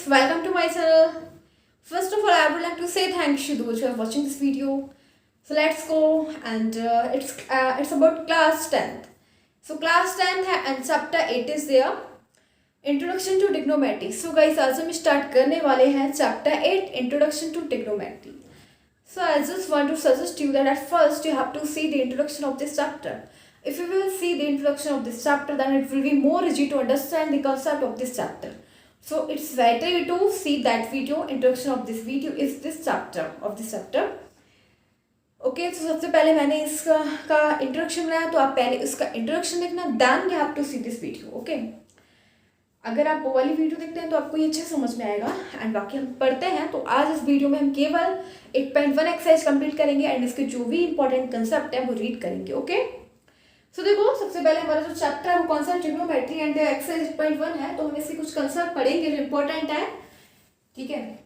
welcome to my channel. First of all, I would like to say thank you to those who are watching this video. So let's go, and it's about class 10th. So class 10th है and chapter 8 is there. Introduction to trigonometry. So guys, आज हम start करने वाले हैं chapter 8 Introduction to trigonometry. So I just want to suggest you that at first you have to see the introduction of this chapter. If you will see the introduction of this chapter, then it will be more easy to understand the concept of this chapter. So it's better to see that video. Introduction of this video is this chapter of this chapter. Okay तो सबसे पहले मैंने इसका introduction बनाया, तो आप पहले इसका इंट्रोडक्शन देखना, then you have to see this video. Okay, अगर आप वो वाली वीडियो देखते हैं तो आपको ये अच्छे समझ में आएगा. एंड बाकी हम पढ़ते हैं. तो आज इस वीडियो में हम केवल 8.1 एक्सरसाइज कंप्लीट करेंगे एंड इसके जो भी इंपॉर्टेंट कंसेप्ट है वो रीड करेंगे. ओके, सो देखो सबसे पहले हमारा जो चैप्टर है वो कौन सा, ट्रिग्नोमेट्री एंड एक्सरसाइज 8.1 है. तो हम इसके कुछ कंसेप्ट पढ़ेंगे जो इंपॉर्टेंट है. ठीक है,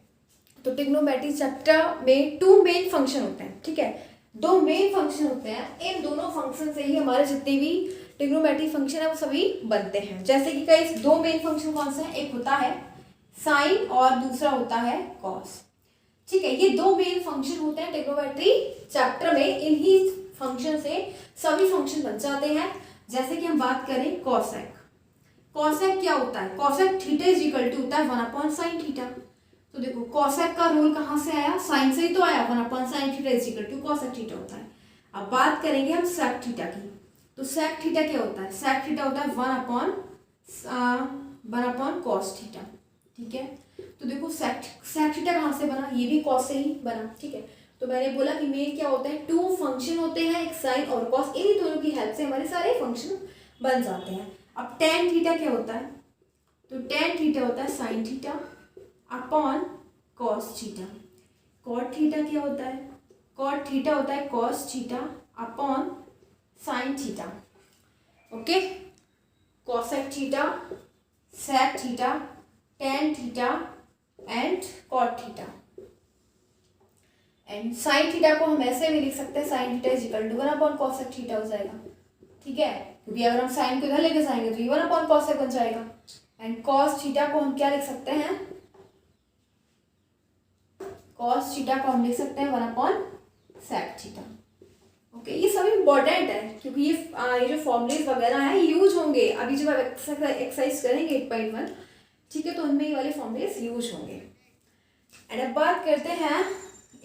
तो ट्रिग्नोमेट्री चैप्टर में 2 मेन फंक्शन होते हैं. ठीक है, 2 मेन फंक्शन होते हैं. इन दोनों फंक्शन से ही हमारे जितने भी ट्रिग्नोमेट्री फंक्शन है वो सभी बनते हैं. जैसे कि कई 2 मेन फंक्शन कौन से हैं, एक होता है साइन और दूसरा होता है कॉस. ठीक है, ये 2 मेन फंक्शन होते हैं ट्रिग्नोमेट्री चैप्टर में. इन्हीं फंक्शन से सभी फंक्शन बन जाते हैं. जैसे कि हम बात करें कॉसेक. कॉसेक क्या होता है, cosec theta is equal to होता है 1/sin थीटा. तो देखो कॉसेक का रूल कहाँ से आया, साइन से ही तो आया. 1/sin theta is equal to cosec theta होता है. अब बात करेंगे हम सेक थीटा की. तो सेक थीटा क्या होता है, सेक थीटा होता है 1/cos थीटा. ठीक है, तो देखो सेक थीटा कहाँ से बना, ये भी कॉस से ही बना. ठीक है, तो मैंने बोला कि मेन क्या होते हैं, 2 फंक्शन होते हैं, एक साइन और कॉस. इन्हीं दोनों की हेल्प से हमारे सारे फंक्शन बन जाते हैं. अब टेन थीटा क्या होता है, तो टेन थीटा होता है sine theta upon cos theta. Cot theta क्या होता है, कॉट थीटा होता है cos theta upon sine theta. Okay, cosec theta, sec theta, tan theta and cot theta. And sine theta को हम ऐसे भी लिख सकते हैं, sine theta is equal to 1/cosec theta हो जाएगा. ठीक है, क्योंकि अगर हम साइन को इधर लेके जाएंगे तो ये 1/cosec बन जाएगा. एंड कॉस थीटा को हम क्या लिख सकते हैं, कॉस थीटा को हम लिख सकते हैं 1/sec थीटा. ओके, ये सभी इंपॉर्टेंट है क्योंकि ये जो फॉर्मूलेज वगैरह हैं यूज होंगे अभी जब आप एक्सरसाइज करेंगे 8.1. ठीक है, तो उनमें ये वाले फॉर्मूलेज यूज होंगे. एंड अब बात करते हैं,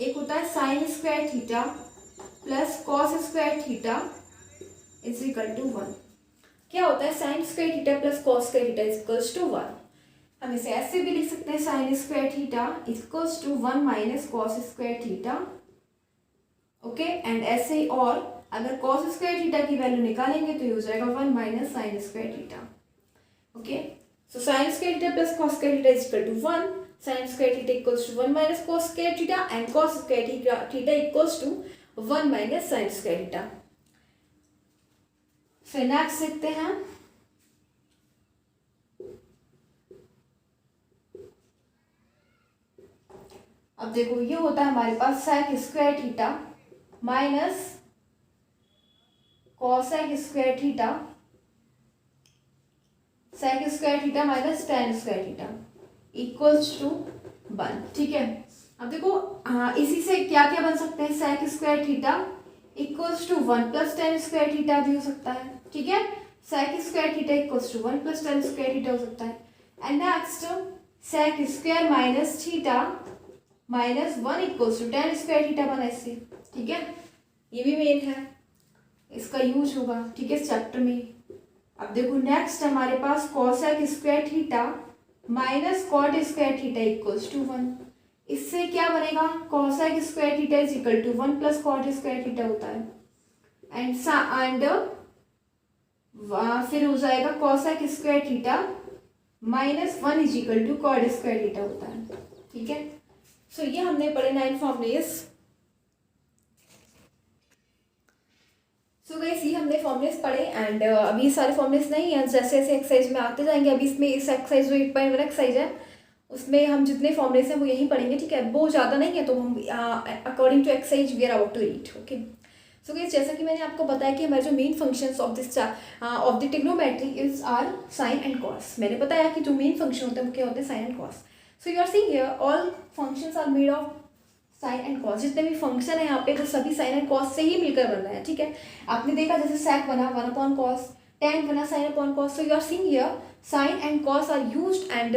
एक होता है sine square theta plus cos square theta is equal to 1. क्या होता है, sine square theta plus cos square theta is equals to 1. हम इसे ऐसे भी लिख सकते हैं, sine square theta equals to 1 minus cos square theta. Okay, and ऐसे ही, और अगर कॉस स्क्वायर थीटा की वैल्यू निकालेंगे तो ये हो जाएगा 1 minus sine square theta. Okay, so sign square theta plus cos square theta is equal to 1. Sine square theta equals to 1 minus cos square theta and cos square theta equals to 1 minus sine square theta. फिर next देखते हैं, अब देखो ये होता है हमारे पास sec square theta minus cosec square theta, sec square theta minus tan square theta equals to 1. ठीक है, अब देखो इसी से क्या क्या बन सकते हैं, sec square theta equals to 1 plus tan square theta भी हो सकता है. ठीक है, sec square theta equals to 1 plus tan square theta हो सकता है. And next sec square minus theta minus 1 equals to tan square theta बना इससे. ठीक है, ये भी मेन है, इसका यूज होगा. ठीक है, इस चैप्टर में. अब देखो नेक्स्ट हमारे पास cosec square theta minus cot square theta equals to 1. इससे क्या बनेगा, cosec square theta is equal to 1 plus cot square theta होता है. एंड फिर हो जाएगा cosec square theta minus 1 is equal to cot square theta होता है. ठीक है, सो ये हमने पढ़े 9 फॉर्मूलेज. सो गाइस, ये हमने फॉर्मूलेज पढ़े. एंड अभी सारे फॉर्मूलेज नहीं है, जैसे जैसे एक्सरसाइज में आते जाएंगे. अभी इसमें इस एक्सरसाइज जो 8.1 एक्सरसाइज है उसमें हम जितने फॉर्मूलेज हैं वो यही पढ़ेंगे. ठीक है, वो ज़्यादा नहीं है, तो हम according to exercise we are about to read. Okay, so guys, जैसा कि मैंने आपको बताया कि हमारे जो main functions of the trigonometry is are sine and cos. मैंने बताया कि जो मेन फंक्शन होते हैं वो क्या होते हैं, sine and cos. So you are seeing here all functions are made of sine and cos. जितने भी फंक्शन है यहाँ पे वो सभी साइन एंड कॉस से ही मिलकर बन रहे हैं, ठीक है। आपने देखा जैसे sec बना 1/cos, tan बना sin/cos। So you are seeing here sine and cos are used and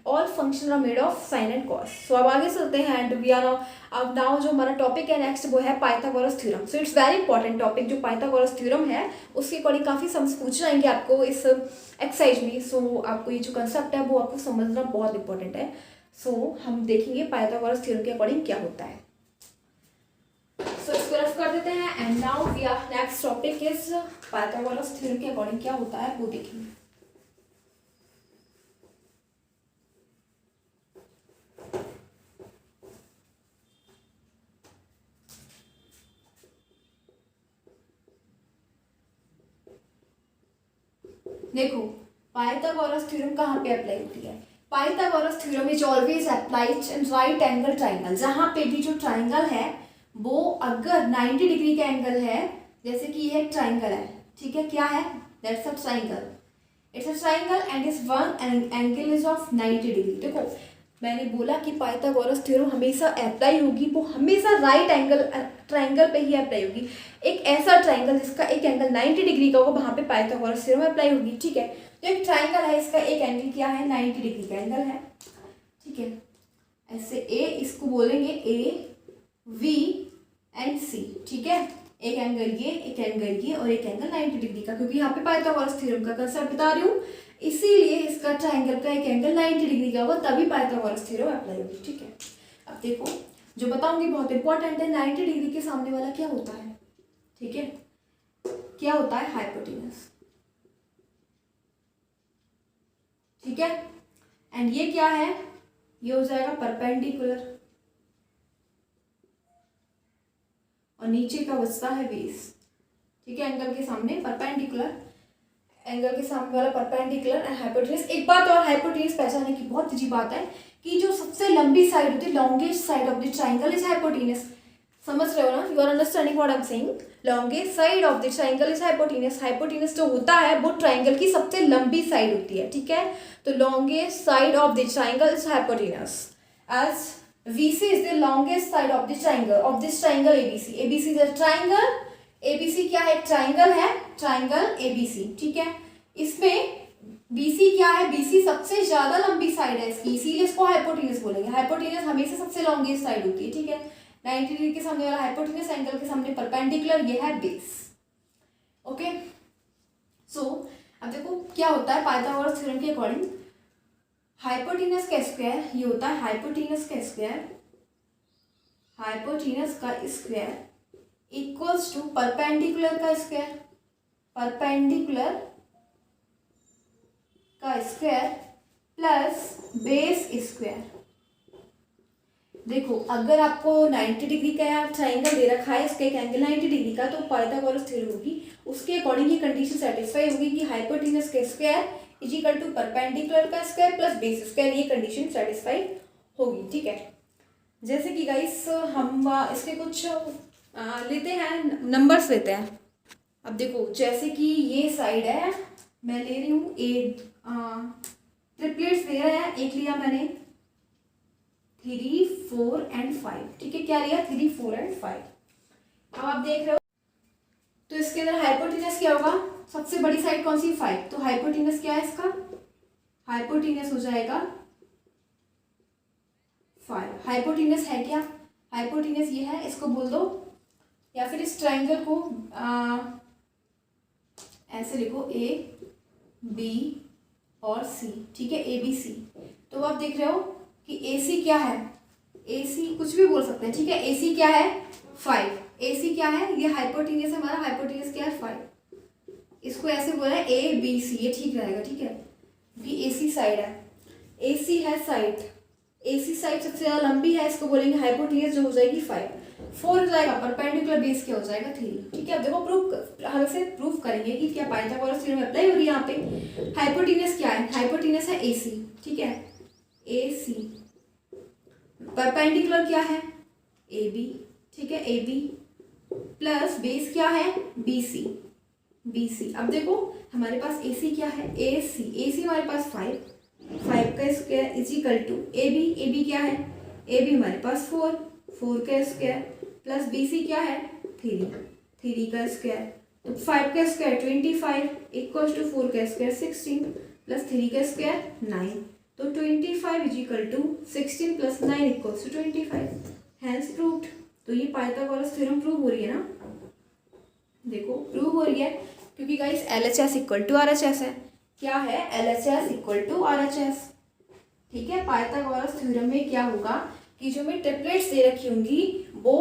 all function are made of sine and cos. So अब आगे चलते हैं एंड वी आर अब नाउ जो हमारा टॉपिक है नेक्स्ट वो है Pythagoras theorem. So it's very important topic जो पाइथागोरस थ्योरम है उसके अकॉर्डिंग काफ़ी सम्स पूछ जाएंगे आपको इस एक्सरसाइज में। सो आपको ये जो कंसेप्ट है वो आपको समझना बहुत इंपॉर्टेंट है। सो हम देखेंगे पाइथागोरस थ्योरम के अकॉर्डिंग क्या होता है। सो इसको रफ कर देते हैं and now we are next topic is Pythagoras theorem के अकॉर्डिंग क्या होता है वो देखेंगे। देखो पाइथागोरस थ्योरम कहाँ पे अप्लाई होती है। Pythagoras theorem is always applied in right angle triangle. जहाँ पे भी जो ट्राइंगल है वो अगर 90 डिग्री का एंगल है, जैसे कि ये एक ट्राइंगल है, ठीक है, क्या है, that's a triangle, it's a triangle and is one angle is of 90 degree. देखो मैंने बोला कि पाइथागोरस थ्योरम हमेशा अप्लाई होगी, वो हमेशा राइट एंगल ट्राइंगल पे ही अप्लाई होगी। एक ऐसा ट्राइंगल जिसका एक एंगल 90 डिग्री का होगा वहाँ पे पाइथागोरस थ्योरम अप्लाई होगी, ठीक है। तो एक ट्राइंगल है, इसका एक एंगल क्या है, 90 डिग्री का एंगल है, ठीक है। ऐसे ए, इसको बोलेंगे ए वी एंड सी, ठीक है। एक एंगल ये, एक एंगल ये और एक एंगल 90 डिग्री का, क्योंकि यहाँ पे पाइथागोरस थ्योरम का कंसेप्ट बता रही हूँ, इसीलिए इसका ट्राइंगल का एक एंगल 90 डिग्री का होगा तभी पाइथागोरस थ्योरम अप्लाई होगी, ठीक है। अब देखो जो बताऊंगी बहुत इंपॉर्टेंट है, 90 डिग्री के सामने वाला क्या होता है, ठीक है, क्या होता है, हाइपोटेनस, ठीक है। एंड ये क्या है, ये हो जाएगा परपेंडिकुलर और नीचे का बचता है बेस, ठीक है। एंगल के सामने परपेंडिकुलर, एंगल के सामने वाला परपेंडिकुलर एंड हाइपोटेनस। एक बात और हाइपोटेनस पहचानने की बहुत अच्छी बात है कि जो सबसे लंबी साइड होती है, longest side of the triangle is hypotenuse. समझ रहे हो ना, you are understanding what I am saying. Longest side of the triangle is hypotenuse. Hypotenuse जो होता है वो ट्राइंगल की सबसे लंबी साइड होती है, ठीक है। तो longest side of the triangle is hypotenuse as VC is the longest side of the triangle of this triangle ABC. ABC is a triangle. ABC क्या है, ट्राइंगल है, ट्राइंगल ABC, ठीक है। इसमें BC क्या है, BC सबसे ज्यादा लंबी साइड है इसकी, इसीलिए इसको हाइपोटेनस बोलेंगे। हाइपोटेनस हमेशा सबसे लॉन्गेस्ट साइड होती है, ठीक है। 90 डिग्री के सामने वाला हाइपोटेनस, एंगल के सामने परपेंडिकुलर, ये है बेस, ओके। सो अब देखो क्या होता है पाइथागोरस थ्योरम के अकॉर्डिंग, हाइपोटेनस का स्क्वायर ये होता है, हाइपोटेनस का स्क्वायर, हाइपोटेनस का स्क्वायर इक्वल्स टू परपेंडिकुलर का स्क्वायर, परपेंडिकुलर का स्क्वायर प्लस बेस स्क्वायर। देखो अगर आपको 90 डिग्री का ट्राइंगल दे रखा है, इसका एक एंगल 90 डिग्री का, तो पाइथागोरस थ्योरम होगी, उसके अकॉर्डिंग ये कंडीशन सेटिस्फाई होगी कि हाइपोटेनस का square is equal to perpendicular का स्क्वायर प्लस बेस स्क्वायर, ये कंडीशन सेटिस्फाई होगी, ठीक है। जैसे कि गाइस हम इसके कुछ लेते हैं, नंबर्स लेते हैं। अब देखो जैसे कि ये साइड है, मैं ले रही हूँ ट्रिपलेट्स ले रहे हैं, एक लिया मैंने 3, 4 एंड 5, ठीक है। क्या लिया, 3, 4 एंड 5। अब आप देख रहे हो तो इसके अंदर हाइपोटेनस क्या होगा, सबसे बड़ी साइड कौन सी, 5, तो हाइपोटेनस क्या है इसका, हाइपोटेनस हो जाएगा 5। हाइपोटेनस है क्या, हाइपोटेनस ये है, इसको बोल दो, या फिर इस ट्राइंगल को ऐसे लिखो A B और C, ठीक है, ABC। तो आप देख रहे हो कि AC क्या है, AC कुछ भी बोल सकते हैं, ठीक है। AC क्या है, 5, AC क्या है, ये हाइपोटेनस है हमारा, हाइपोटेनस क्या है 5, इसको ऐसे बोला है ABC, ये ठीक रहेगा, ठीक है। भी AC साइड है, AC है साइड, AC साइड सबसे ज्यादा लंबी है, इसको बोलेंगे हाइपोटेनस, जो हो जाएगी 5। 4 हो जाएगा, परपेंडिकुलर बेस क्या हो जाएगा 3, ठीक है। अब देखो हम इसे प्रूफ करेंगे कि क्या पाइथागोरस थ्योरम अप्लाई हो रही है यहाँ पे। हाइपोटेनस क्या है, हाइपोटेनस है AC, ठीक है, AC। परपेंडिकुलर क्या है, AB, ठीक है, AB प्लस बेस क्या है, BC। अब देखो हमारे पास AC क्या है, AC हमारे पास 5, 5 का square is equal to A B क्या है, ए बी हमारे पास 4, 4 का स्क्वायर प्लस बी सी क्या है 3, 3 का स्क्वायर, तो 5 का स्क्वायर 25 इक्वल्स टू 4 का स्क्वायर 16 प्लस 3 का स्क्वायर 9, तो 25 is equal to 16 plus 9 equals to 25, hence proved. तो ये पाइथागोरस थ्योरम प्रूव हो रही है ना, देखो प्रूव हो रही है, क्योंकि guys LHS equal to RHS है। क्या है, LHS इक्वल टू RHS। ठीक है, पाइथागोरस थ्योरम में क्या होगा कि जो मैं ट्रिपलेट्स दे रखी होंगी वो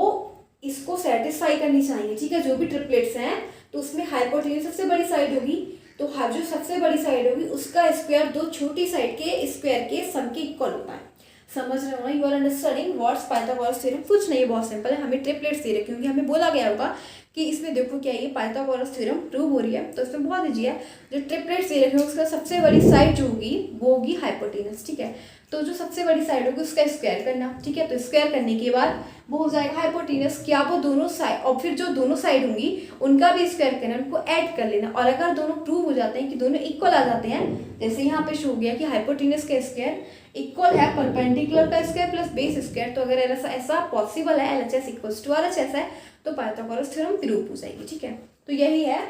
इसको सेटिस्फाई करनी चाहिए। ठीक है, जो भी ट्रिपलेट्स हैं तो उसमें हाइपोटेन्यूज सबसे बड़ी साइड होगी, तो जो सबसे बड़ी साइड होगी उसका स्क्वायर दो छोटी साइड के स्क्वायर के सम के इक्वल होता है। समझ रहे हो, you are understanding what's Pythagoras theorem. कुछ नहीं, बहुत सिंपल है, हमें ट्रिपलेट्स दे रखी होंगी, हमें बोला गया होगा कि इसमें देखो क्या ये पाइथागोरस थ्योरम प्रूव हो रही है, तो इसमें बहुत ईजी है। जो ट्रिपलेट्स दे रखे होंगे उसका सबसे बड़ी साइड जो होगी वो होगी हाइपोटेनस। ठीक है, तो जो सबसे बड़ी साइड होगी उसका स्क्वायर करना। ठीक है, तो स्क्वायर करने के बाद वो हो जाएगा हाइपोटेनस। क्या वो दोनों साइड, और फिर जो दोनों साइड होंगी उनका भी स्क्वायर करना, उनको ऐड कर लेना, और अगर दोनों प्रूव हो जाते हैं कि दोनों इक्वल आ जाते हैं, जैसे यहाँ पे शो हो गया कि हाइपोटेनस का स्क्वायर इक्वल है परपेंडिकुलर का स्क्वायर प्लस बेस स्क्वायर, तो अगर ऐसा पॉसिबल है, LHS इक्वल्स टू RHS है, तो पाइथागोरस थ्योरम प्रूव हो जाएगी। ठीक है, तो यही है,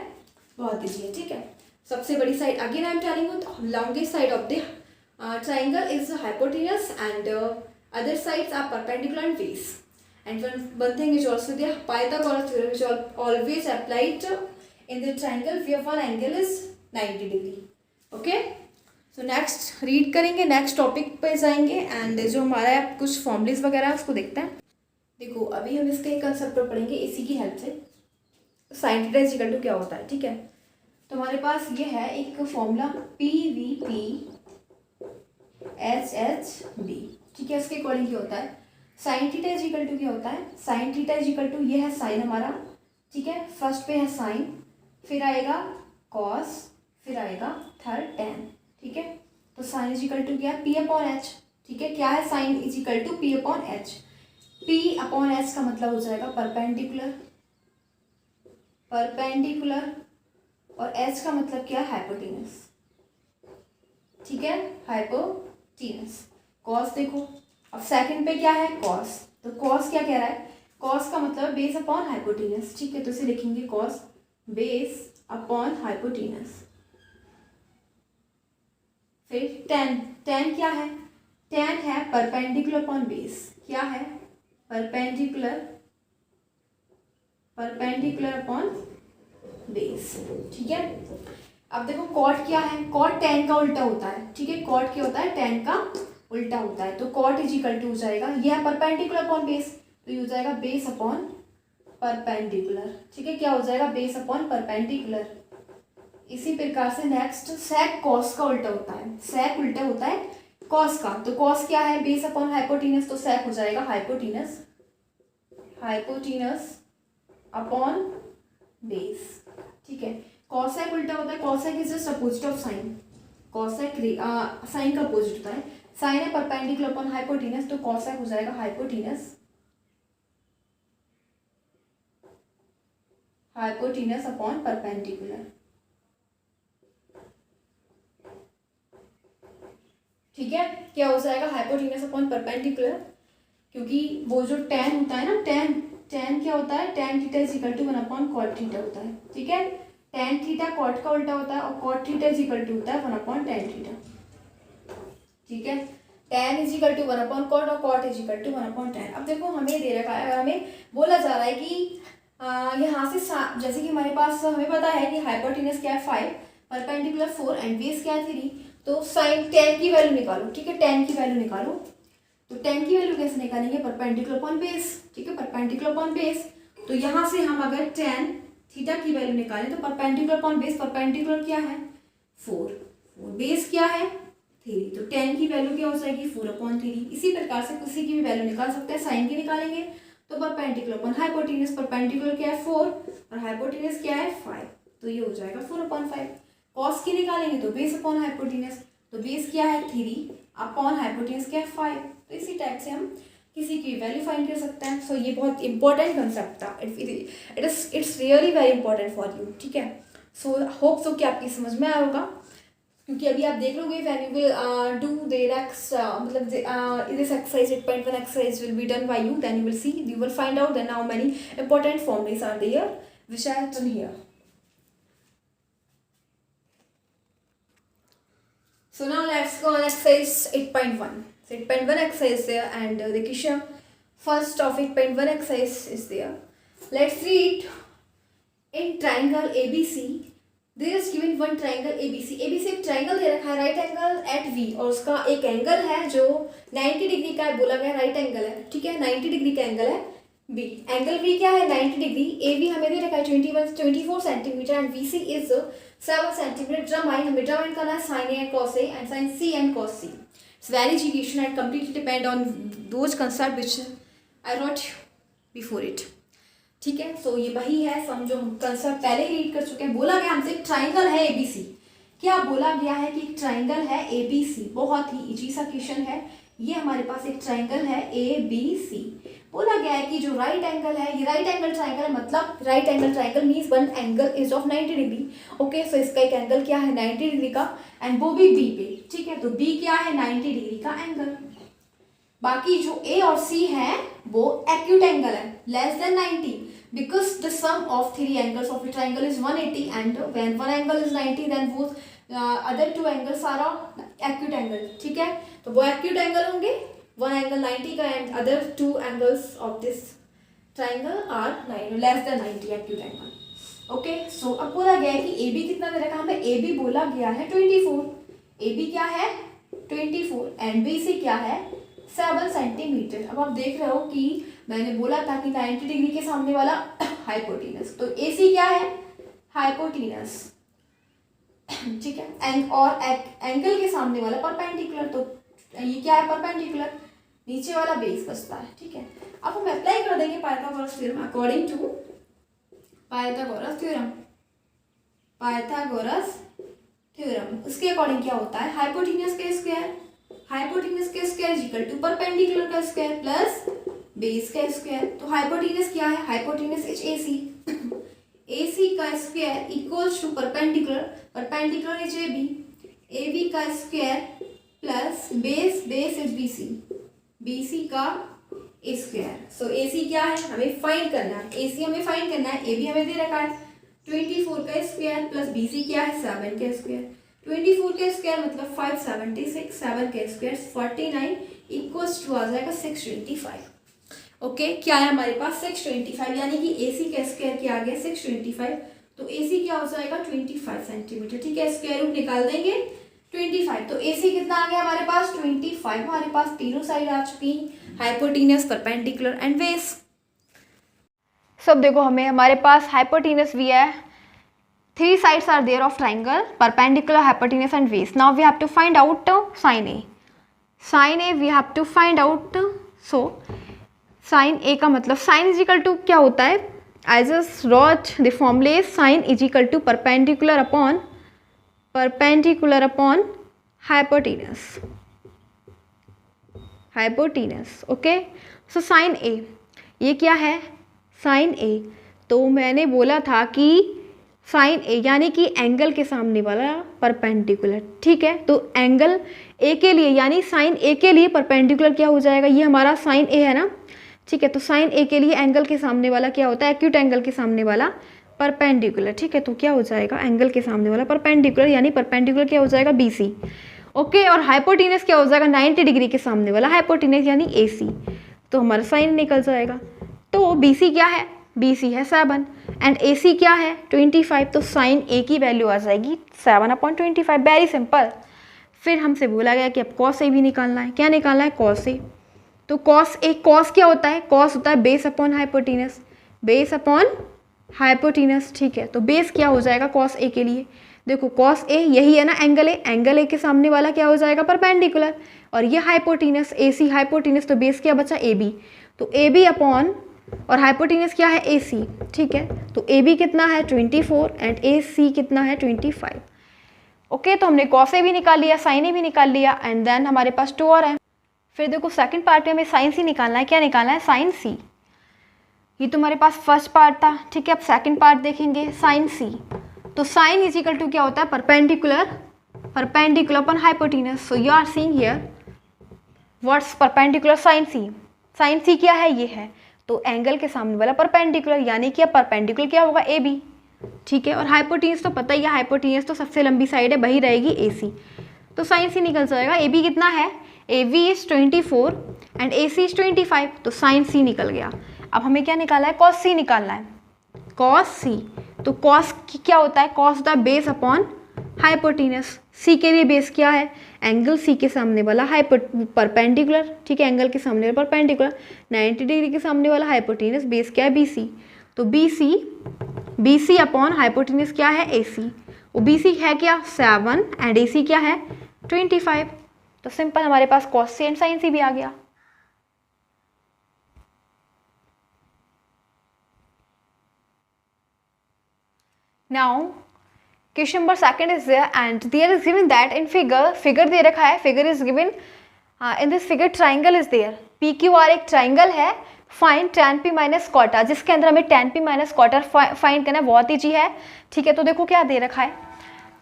बहुत ईजी है। ठीक है, सबसे बड़ी side, again I am telling you, longest side of the triangle is hypotenuse and other sides are perpendicular and base. And one thing is also the Pythagoras theorem which always applied in the triangle where one angle is 90 degree. Okay, so next read करेंगे, next topic पे जाएंगे, and जो हमारा कुछ formulas वगैरह है उसको देखते हैं। देखो अभी हम इसके कंसेप्ट पर पढ़ेंगे इसी की हेल्प से, sine theta is equal to क्या होता है। ठीक है, तो हमारे पास ये है एक फॉर्मूला PVP HHB। ठीक है, इसके अकॉर्डिंग क्या होता है, sine theta is equal to क्या होता है, sine theta is equal to ये है साइन हमारा। ठीक है, फर्स्ट पे है साइन, फिर आएगा कॉस, फिर आएगा थर्ड टेन। ठीक है, तो साइन इज इक्वल टू क्या है, P अपॉन H। ठीक है, क्या है, sine is equal to P upon H। P upon H का मतलब हो जाएगा परपेंडिकुलर, परपेंडिकुलर, और H का मतलब क्या है, हाइपोटेनस। ठीक है, हाइपोटेनस। कॉस देखो, अब सेकंड पे क्या है, कॉस, तो कॉस क्या कह रहा है, कॉस का मतलब बेस अपॉन हाइपोटेनस। ठीक है, तो इसे लिखेंगे कॉस बेस अपॉन हाइपोटेनस। फिर टेन, टेन क्या है, टेन है परपेंडिकुलर अपॉन बेस। क्या है, परपेंडिकुलर, परपेंडिकुलर अपॉन बेस। ठीक है, अब देखो कॉट क्या है, कॉट टेन का उल्टा होता है। ठीक है, कॉट क्या होता है, टेन का उल्टा होता है, तो कॉट इज इक्वल टू हो जाएगा, यह है परपेंडिकुलर अपॉन बेस, तो ये हो जाएगा बेस अपॉन परपेंडिकुलर। ठीक है, क्या हो जाएगा, बेस अपॉन परपेंडिकुलर। इसी प्रकार से नेक्स्ट सेक कॉस का उल्टा होता है, सेक उल्टा होता है कॉस का, तो कॉस क्या है, बेस अपॉन हाइपोटेनस, तो सेक हो जाएगा हाइपोटेनस, हाइपोटेनस अपॉन बेस। ठीक है, कॉसेक उल्टा होता है, cosec is just opposite of sine, cosec sine का अपोजिट होता है, साइन है परपेंडिकुलर अपॉन हाइपोटेनस, तो कॉसेक हो जाएगा हाइपोटेनस, हाइपोटेनस अपॉन परपेंडिकुलर। ठीक है, क्या हो जाएगा, हाइपोटेनस अपॉन परपेंडिकुलर, क्योंकि वो जो टेन होता है ना, टेन, टेन क्या होता है, tan theta is equal to 1 upon cot theta होता है। ठीक है, टेन थीटा कॉट का उल्टा होता है, और cot theta is equal to होता है 1 अपॉन टेन थीटा। ठीक है, tan is equal to 1 upon cot, और cot is equal to 1 upon tan. अब देखो हमें दे रखा है, हमें बोला जा रहा है कि यहाँ से जैसे कि हमारे पास हमें पता है कि हाइपोटेनस क्या है 5, परपेंडिकुलर 4 एंड बेस क्या है 3, तो साइन टेन की वैल्यू निकालो। ठीक है, टेन की वैल्यू निकालो, तो टेन की वैल्यू कैसे निकालेंगे, परपेंडिकुलर अपॉन बेस। ठीक है, परपेंडिकुलर अपॉन बेस, तो यहाँ से हम अगर टेन थीटा की वैल्यू निकालें तो परपेंडिकुलर अपॉन बेस, परपेंडिकुलर क्या है 4, बेस क्या है 3, तो टेन की वैल्यू क्या हो जाएगी 4 अपॉन 3। इसी प्रकार से किसी की भी वैल्यू निकाल सकते हैं, साइन की निकालेंगे तो परपेंडिकुलर अपॉन हाइपोटेनस, परपेंडिकुलर क्या है 4 और हाइपोटेनस क्या है 5, तो ये हो जाएगा 4 अपॉन 5। कॉस की निकालेंगे तो बेस अपॉन हाइपोटेनस, तो बेस क्या है 3 अपॉन हाइपोटेनस क्या है 5, तो इसी टाइप से हम किसी की वैल्यू फाइंड कर सकते हैं। सो ये बहुत इंपॉर्टेंट कंसेप्ट था, it's really very important for you. ठीक है, सो होप सो कि आपकी समझ में आया होगा। क्योंकि अभी आप देख लोगे when you will do the next मतलब this exercise 8.1 exercise will be done by you, then you will see, you will find out then how many important formulas are there which are written here. So now let's go on exercise 8.1. So 8.1 exercise there, and the question first of 8.1 exercise is there. Let's read in triangle ABC. There is given one triangle ABC. ABC एक triangle दे रखा है right angle eight V, और उसका एक angle है जो 90 degree का है, बोला गया राइट एंगल है, ठीक है, 90 डिग्री का एंगल है B. एंगल V क्या है 90 डिग्री. AB हमें दे रखा है 24 centimetre and BC is 7 centimetre. Determine हमें ड्रामाइन करना है sin A and cos A and sin C and cos C. It's very easy question and completely depend on those concepts which I wrote before it. ठीक है, सो ये वही है सम जो हम कंसेप्ट पहले ही रीड कर चुके हैं. बोला गया हमसे ट्राइंगल है ABC. क्या बोला गया है कि ट्राइंगल है ABC. बहुत ही इजी सा क्वेश्चन है. ये हमारे पास एक ट्राइंगल है ABC. बोला गया है कि जो राइट एंगल है, ये राइट एंगल ट्राइंगल है, मतलब right angle triangle means one angle is of 90 degree. Okay, so इसका एक एंगल क्या है 90 डिग्री का, एंड वो भी B पे. ठीक है, तो B क्या है 90 डिग्री का एंगल. बाकी जो A और C है वो एक्यूट एंगल है, less than 90, because the sum of three angles of a triangle is 180, and when one angle is 90 then both other two angles are acute angle. ठीक है, तो वो acute angle होंगे, one angle 90 का and other two angles of this triangle are less than 90 acute angle. Okay, सो अब बोला गया है कि AB कितना दे रखा है हमें. AB बोला गया है 24. AB क्या है 24 एंड BC क्या है 7 सेंटीमीटर. अब आप देख रहे हो कि मैंने बोला था कि 90 डिग्री के सामने वाला हाइपोटेनस, तो AC क्या है हाइपोटेनस. ठीक है, और एंगल के सामने वाला परपेंडिकुलर, तो ये क्या है परपेंडिकुलर, नीचे वाला बेस बचता है. ठीक है, अब हम अप्लाई कर देंगे Pythagoras theorem according to Pythagoras theorem. Pythagoras theorem उसके अकॉर्डिंग क्या होता है, हाइपोटेनस के स्क्वायर, हाइपोटेनस के स्क्वायर इक्वल टू परपेंडिकुलर का स्क्वायर प्लस बेस का स्क्वायर. तो हाइपोटेनस क्या है, हाइपोटेनस इज AC. AC का square equals to perpendicular, perpendicular is AB, AB का square plus base, base is BC, BC का स्क्वायर. सो AC क्या है हमें फाइंड करना है, AC हमें फाइंड करना है. AB हमें दे रखा है 24 का स्क्वायर प्लस BC क्या है 7 का स्क्वायर. 24 का स्क्वायर मतलब 576, 7 का स्क्वायर 49 इक्वल्स टू आ जाएगा 625. ओके, क्या है हमारे पास 625, यानी कि AC का स्क्वायर क्या आ गया 625, तो AC क्या हो जाएगा 25 सेंटीमीटर. ठीक है, स्क्वायर रूट निकाल देंगे 25, तो AC कितना आ गया हमारे पास 25. हमारे पास तीनों साइड आ चुकी, हाइपोटेनस, परपेंडिकुलर एंड बेस. सब देखो हमें हमारे पास हाइपोटेनस भी है, three sides are there of triangle, perpendicular, hypotenuse and base. Now we have to find out sin A. Sin A we have to find out. So sin A का मतलब sin is equal to क्या होता है, I just wrote the formula sin is equal to perpendicular upon hypotenuse. Hypotenuse. Okay. So sin A ये क्या है sin A, तो मैंने बोला था कि साइन ए यानी कि एंगल के सामने वाला परपेंडिकुलर. ठीक है, तो एंगल ए के लिए यानी साइन ए के लिए परपेंडिकुलर क्या हो जाएगा, ये हमारा साइन ए है ना. ठीक है, तो साइन ए के लिए एंगल के सामने वाला क्या होता है, एक्यूट एंगल के सामने वाला परपेंडिकुलर. ठीक है, तो क्या हो जाएगा एंगल के सामने वाला परपेंडिकुलर, यानी परपेंडिकुलर क्या हो जाएगा BC. ओके, और हाइपोटेनस क्या हो जाएगा 90 डिग्री के सामने वाला हाइपोटेनस यानी AC, तो हमारा साइन निकल जाएगा. तो BC क्या है, BC है 7 एंड AC क्या है 25, तो साइन A की वैल्यू आ जाएगी 7/25. Very simple. फिर हमसे बोला गया कि अब cos A भी निकालना है. क्या निकालना है cos A, तो cos A, cos क्या होता है, cos होता है base upon hypotenuse, base upon hypotenuse. ठीक है, तो बेस क्या हो जाएगा cos A के लिए, देखो cos A यही है ना एंगल A, एंगल A के सामने वाला क्या हो जाएगा परपेंडिकुलर, और ये हाइपोटेनस AC हाइपोटेनस, तो बेस क्या बचा AB, तो AB अपॉन और हाइपोटेनस क्या है AC. ठीक है, तो AB कितना है 24 एंड AC कितना है 25. ओके, तो हमने cos A भी निकाल लिया, sin A भी निकाल लिया, एंड देन हमारे पास 2 और है. फिर देखो सेकंड पार्ट में हमें sin C निकालना है. क्या निकालना है sin C, ये तो हमारे पास फर्स्ट पार्ट था. ठीक है, अब सेकंड पार्ट देखेंगे sin C. तो sin इज इक्वल टू क्या होता है perpendicular perpendicular upon hypotenuse. So you are seeing here what's perpendicular sin c. sin c क्या है, ये है, तो एंगल के सामने वाला परपेंडिकुलर, यानी कि परपेंडिकुलर क्या होगा, ए बी, ठीक है। और हाइपोटेन्यूज तो पता ही है, हाइपोटेन्यूज तो सबसे लंबी साइड है, वही रहेगी ए सी, तो साइन सी निकल जाएगा। ए बी कितना है, A B is 24 and A C is 25, तो साइन सी निकल गया। अब हमें क्या निकालना है, कॉस सी निकालना है, कॉस सी। तो कॉस क्या होता है, कॉस होता है बेस अपॉन हाइपोटेन्यूज। सी के लिए बेस क्या है, एंगल सी के सामने वाला परपेंडिकुलर, ठीक है, एंगल के सामने वाला परपेंडिकुलर, 90 डिग्री के सामने वाला हाइपोटेन्यूज, बेस क्या है बी सी, तो बी सी अपॉन हाइपोटेन्यूज क्या है ए सी, वो बी सी है क्या 7 एंड ए सी क्या है 25, तो सिंपल हमारे पास cos C and sine C भी आ गया। Now question number second is there and there is given that in figure दे रखा है, figure is given in this figure triangle is there, P Q R एक triangle है, find tan p minus cot, जिसके अंदर हमें tan p minus cot find करना है, बहुत ईजी है, ठीक है। तो देखो क्या दे रखा है,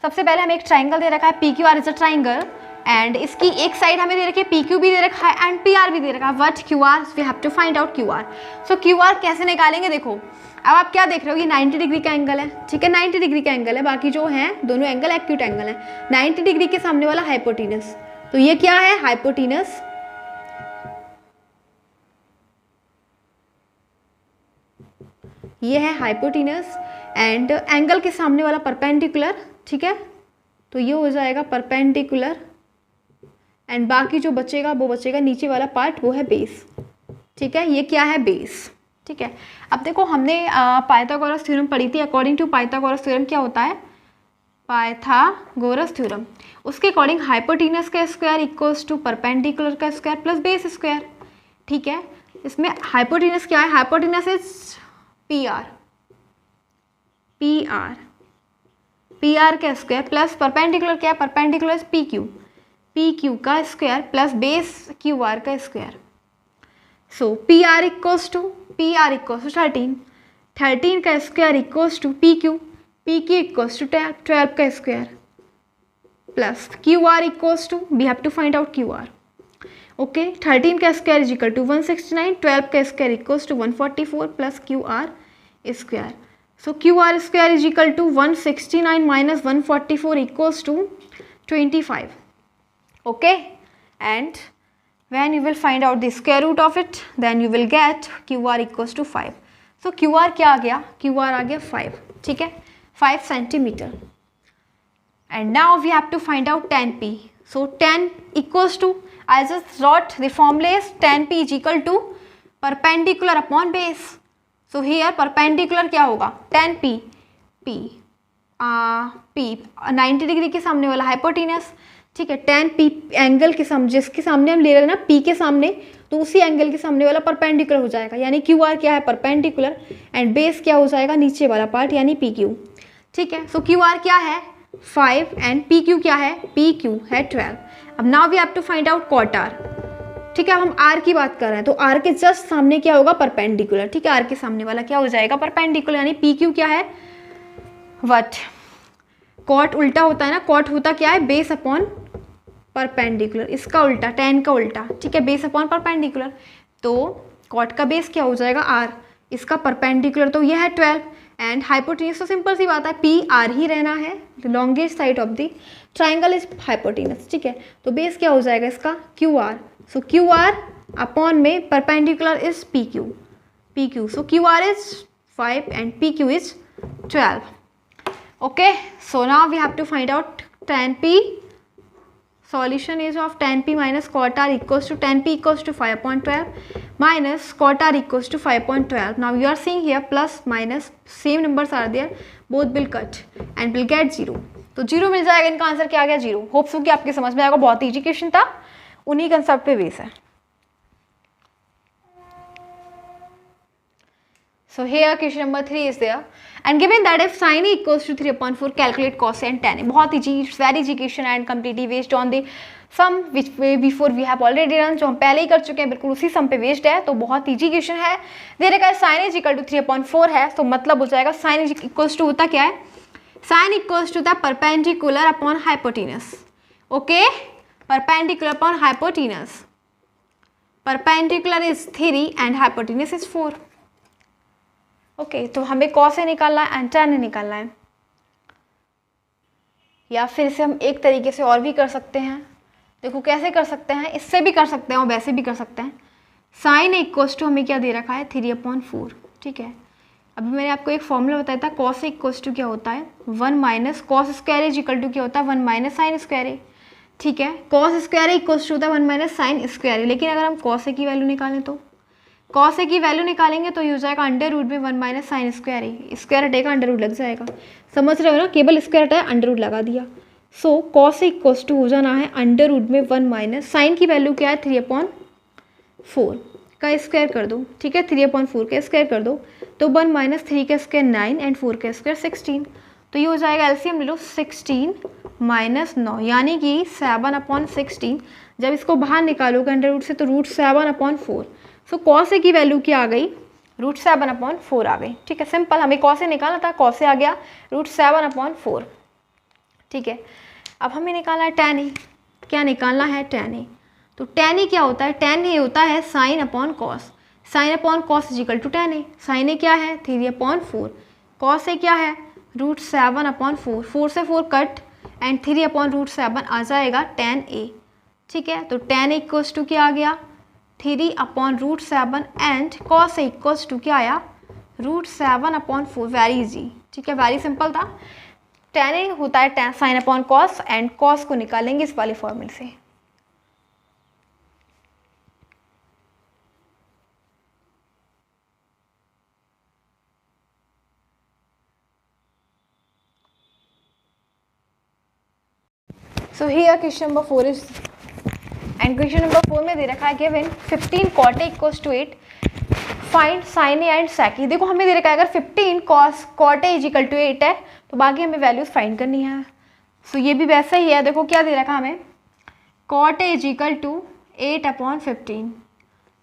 सबसे पहले हमें एक ट्राइंगल दे रखा है, P Q R is a triangle and इसकी एक साइड हमें दे रखी है, पी क्यू भी दे रखा है एंड पी आर भी दे रखा है, what Q R, we have to find out Q R. So Q R कैसे निकालेंगे, देखो अब आप क्या देख रहे हो, ये 90 डिग्री का एंगल है, ठीक है, 90 डिग्री का एंगल है, बाकी जो है दोनों एंगल एक्यूट एंगल है, 90 डिग्री के सामने वाला हाइपोटेन्यूज, तो ये क्या है हाइपोटेन्यूज, ये है हाइपोटेन्यूज एंड एंगल के सामने वाला परपेंडिकुलर, ठीक है, तो ये हो जाएगा परपेंडिकुलर एंड बाकी जो बचेगा वो बचेगा नीचे वाला पार्ट, वो है बेस, ठीक है, ये क्या है बेस, ठीक है। अब देखो हमने पाइथागोरस थ्योरम पढ़ी थी, अकॉर्डिंग टू पाइथागोरस थ्योरम क्या होता है, पाइथागोरस थ्योरम, उसके अकॉर्डिंग हाइपोटेन्यूज का स्क्वायर इक्वल्स टू परपेंडिकुलर का स्क्वायर प्लस बेस स्क्वायर, ठीक है। इसमें हाइपोटेन्यूज क्या है, हाइपोटेन्यूज इज पी आर का स्क्वायर प्लस परपेंडिकुलर क्या है, परपेंडिकुलर इज पी क्यू का square plus base Q R का square. So P R equals to 13 का square equals to P Q equals to 12 का square plus Q R equals to, we have to find out Q R, okay. 13 का square is equal to 169, 12 का square equals to 144 plus Q R square. So Q R square is equal to 169 minus 144 equals to 25, okay. And when you will find out the square root of it, then you will get QR equals to 5. So QR क्या आ गया, QR आ गया 5, ठीक है, 5 centimetre. And now we have to find out tan P. So tan equals to, I just wrote the formula is tan P is equal to perpendicular upon base. So here perpendicular क्या होगा, tan P, P 90 degree के सामने वाला hypotenuse, ठीक है, tan P angle के सामने, जिसके सामने हम ले रहे हैं ना P के सामने, तो उसी एंगल के सामने वाला परपेंडिकुलर हो जाएगा, यानी क्यू आर क्या है परपेंडिकुलर एंड बेस क्या हो जाएगा नीचे वाला पार्ट यानी पी क्यू, ठीक है। सो क्यू आर क्या है 5 एंड पी क्यू क्या है, पी क्यू है 12। अब now we have to find out cot R, ठीक है, अब हम आर की बात कर रहे हैं, तो आर के जस्ट सामने क्या होगा परपेंडिकुलर, ठीक है, आर के सामने वाला क्या हो जाएगा परपेंडिकुलर, यानी पी क्यू क्या है वट, कॉट उल्टा होता है ना, कॉट होता क्या है बेस अपॉन परपेंडिकुलर, इसका उल्टा tan का उल्टा, ठीक है, बेस अपॉन परपेंडिकुलर, तो कॉट का बेस क्या हो जाएगा r, इसका परपेंडिकुलर तो ये है 12 एंड हाइपोटेन्यूज, तो सिंपल सी बात है पी आर ही रहना है, longest side of the triangle is hypotenuse, ठीक है, तो बेस क्या हो जाएगा इसका Q R. So Q R upon में perpendicular is P Q, so Q R is 5 and P Q is 12, okay. So now we have to find out tan P. Solution is of tan P minus cot R equals to tan P equals to 5/12 minus cot R equals to 5/12. Now you are seeing here plus minus same numbers are there, both will cut and will get 0. तो 0 मिल जाएगा, इनका answer क्या आ गया 0। Hope so कि आपके समझ में आएगा, बहुत ईजी क्वेश्चन था, उन्हीं कंसेप्ट पे बेस है। So here question number 3 is there and given that if sin A equals to 3/4 calculate cos A and tan A. बहुत easy, very easy question and completely based on the sum which before we have already done, जो हम पहले ही कर चुके हैं, बिल्कुल उसी सम पे बेस्ड है, तो बहुत easy question है। दे रखा है sin A इक्वल टू 3/4 है, तो मतलब हो जाएगा sin A इक्वल्स टू होता क्या है sine equals to the perpendicular upon hypotenuse. Okay, perpendicular upon hypotenuse. Perpendicular is 3 and hypotenuse is 4. Okay, तो हमें कॉस ए निकालना है एंड tan ए निकालना है. या फिर इसे हम एक तरीके से और भी कर सकते हैं. देखो कैसे कर सकते हैं, इससे भी कर सकते हैं और वैसे भी कर सकते हैं. साइन ए इक्वल्स टू हमें क्या दे रखा है 3/4. ठीक है, अभी मैंने आपको एक फॉर्मूला बताया था कॉस ए इक्वल्स टू क्या होता है 1 minus cos square is equal to क्या होता है 1 माइनस साइन स्क्वायर ए. ठीक है, cos square A equals to होता है 1 माइनस साइन स्क्वायर ए. लेकिन अगर हम कॉस ए की वैल्यू निकालें तो कॉस ए की वैल्यू निकालेंगे तो ये हो जाएगा अंडर रूट में 1 माइनस साइन स्क्वायर ए. स्क्वायर हटेगा अंडर रूट लग जाएगा. समझ रहे हो ना, केवल स्क्वायर हटाया अंडर रूट लगा दिया. So cos A equals to हो जाना है अंडर रूट में 1 माइनस साइन की वैल्यू क्या है 3/4 का स्क्वायर कर दो. ठीक है, 3/4 का स्क्वायर कर दो तो 1 माइनस 3 का स्क्वायर 9 एंड 4 का स्क्वायर 16. तो ये हो जाएगा एलसीएम ले लो 16 माइनस 9 यानी कि 7/16. जब इसको बाहर निकालोगे अंडर रूट से तो √7/4. सो कॉस ए की वैल्यू क्या आ गई √7/4 आ गई. ठीक है, सिंपल. हमें कॉस ए निकालना था, कॉस ए आ गया √7/4. ठीक है, अब हमें निकालना है tan ए. क्या निकालना है tan ए. तो tan ए क्या होता है, tan ए होता है sine upon cos. Sine upon cos is equal to tan A. Sine A क्या है 3/4. कॉस ए क्या है √7/4. 4 से 4 कट एंड 3/7 आ जाएगा tan ए. ठीक है, तो tan ए इक्वल्स टू क्या आ गया 3/7 and cos A equals to क्या आया √7/4. Very easy. ठीक है, वेरी सिंपल था. tan ए होता है sine upon cos and cos को निकालेंगे इस वाले फॉर्मूले से. So here question number 4 is, and question number 4 में दे रखा है given 15 cot A equals to 8, find sin A and sec A. देखो हमें दे रखा है अगर 15 cot A is equal to 8 है तो बाकी हमें वैल्यूज फाइंड करनी है. सो ये भी वैसा ही है. देखो क्या दे रखा है हमें cot A is equal to 8/15.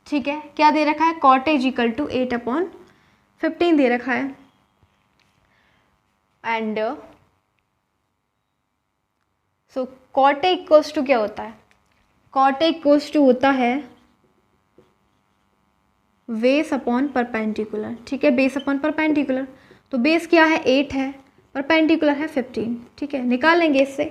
ठीक है, क्या दे रखा है cot A is equal to 8/15 दे रखा है. And so cot A equals to क्या होता है, cot A इक्वल्स टू होता है बेस अपॉन परपेंडिकुलर. ठीक है, बेस अपॉन परपेंडिकुलर. तो बेस क्या है 8 है, परपेंडिकुलर है 15. ठीक है, निकालेंगे इससे.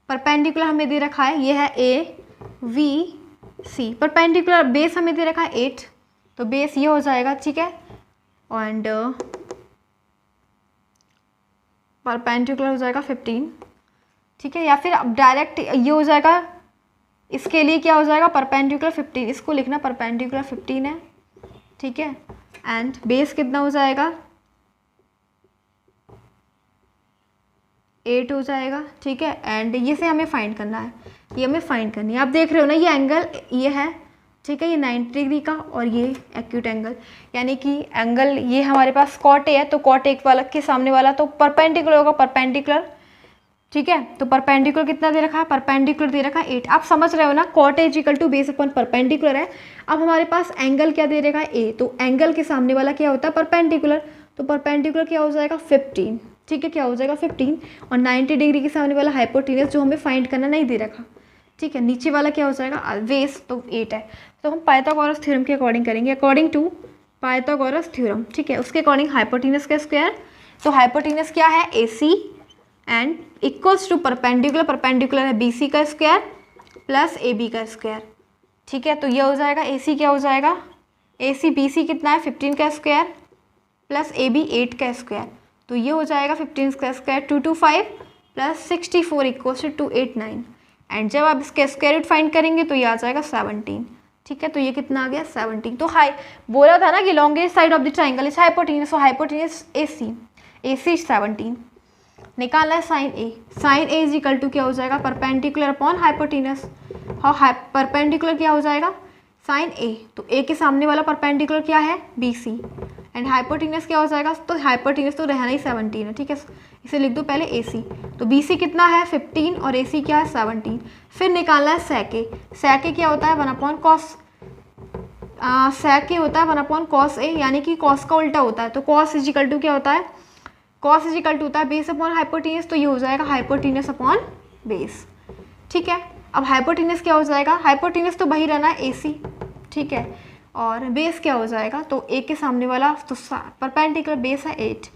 परपेंडिकुलर हमें दे रखा है ये है AVC. परपेंडिकुलर बेस हमें दे रखा है 8 तो बेस ये हो जाएगा. ठीक है, एंड परपेंडिकुलर हो जाएगा 15. ठीक है, या फिर अब डायरेक्ट ये हो जाएगा. इसके लिए क्या हो जाएगा परपेंडिकुलर 15. इसको लिखना परपेंडिकुलर 15 है. ठीक है, एंड बेस कितना हो जाएगा 8 हो जाएगा. ठीक है, एंड ये से हमें फाइंड करना है, ये हमें फाइंड करनी है. आप देख रहे हो ना ये एंगल ये है. ठीक है, ये 90 डिग्री का और ये एक्यूट एंगल, यानी कि एंगल ये हमारे पास cot A है तो cot A वाला के सामने वाला तो परपेंडिकुलर होगा परपेंडिकुलर. ठीक है, तो परपेंडिकुलर कितना दे रखा है, परपेंडिकुलर दे रखा है 8. आप समझ रहे हो ना, cot A is equal to base upon perpendicular है. अब हमारे पास एंगल क्या दे रखा है A, तो एंगल के सामने वाला क्या होता है परपेंडिकुलर. तो परपेंडिकुलर क्या हो जाएगा 15. ठीक है, क्या हो जाएगा 15 और 90 डिग्री के सामने वाला हाइपोटेनस जो हमें फाइंड करना नहीं दे रखा. ठीक है, नीचे वाला क्या हो जाएगा बेस तो 8 है. तो हम पाइथागोरस थ्योरम के अकॉर्डिंग करेंगे, अकॉर्डिंग टू पाइथागोरस थ्योरम. ठीक है, उसके अकॉर्डिंग हाइपोटेनस का स्क्वायर. तो हाइपोटेनस क्या है AC and equals to perpendicular. Perpendicular है BC का स्क्वायर प्लस AB का स्क्वायर. ठीक है, तो ये हो जाएगा AC क्या हो जाएगा AC BC कितना है 15 का स्क्वायर प्लस AB 8 का स्क्वायर. तो ये हो जाएगा 15 का square 225 plus 64 equals to 289. And जब आप इसके स्क्वायर रूट फाइंड करेंगे तो ये आ जाएगा 17. ठीक है, तो ये कितना आ गया 17. तो हाई बोला था ना कि longest side of the triangle is hypotenuse. So hypotenuse AC is 17. निकालना है sine A. Sine A is equal to क्या हो जाएगा परपेंडिकुलर अपॉन हाइपोटेनस. हाँ, परपेंडिकुलर क्या हो जाएगा साइन A. तो A के सामने वाला परपेंडिकुलर क्या है BC एंड हाइपोटेनस क्या हो जाएगा, तो हाइपोटेनस तो रहना ही 17 है. ठीक है, इसे लिख दो पहले AC. तो BC कितना है 15 और AC क्या है 17. फिर निकालना है sec A. sec A क्या होता है 1/cos. sec A होता है 1/cos A, यानी कि cos का उल्टा होता है. तो cos इज इक्वल टू क्या होता है कॉस इज इक्वल टू होता है बेस अपॉन हाइपोटेन्यूज, तो ये हो जाएगा हाइपोटेन्यूज अपॉन बेस। ठीक है, अब हाइपोटेन्यूज क्या हो जाएगा, हाइपोटेन्यूज तो वही रहना है AC, ठीक है, और बेस क्या हो जाएगा, तो A के सामने वाला तो परपेंडिकुलर बेस है 8,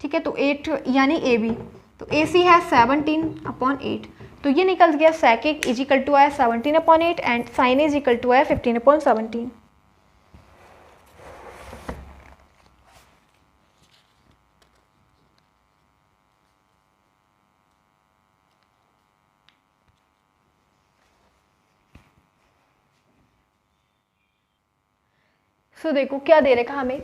ठीक है, तो 8 यानी AB, तो AC है 17/8, तो ये निकल गया sec A is equal to आया 17/8 and sin A is equal to आया 15/17। सो देखो क्या दे रखा हमें,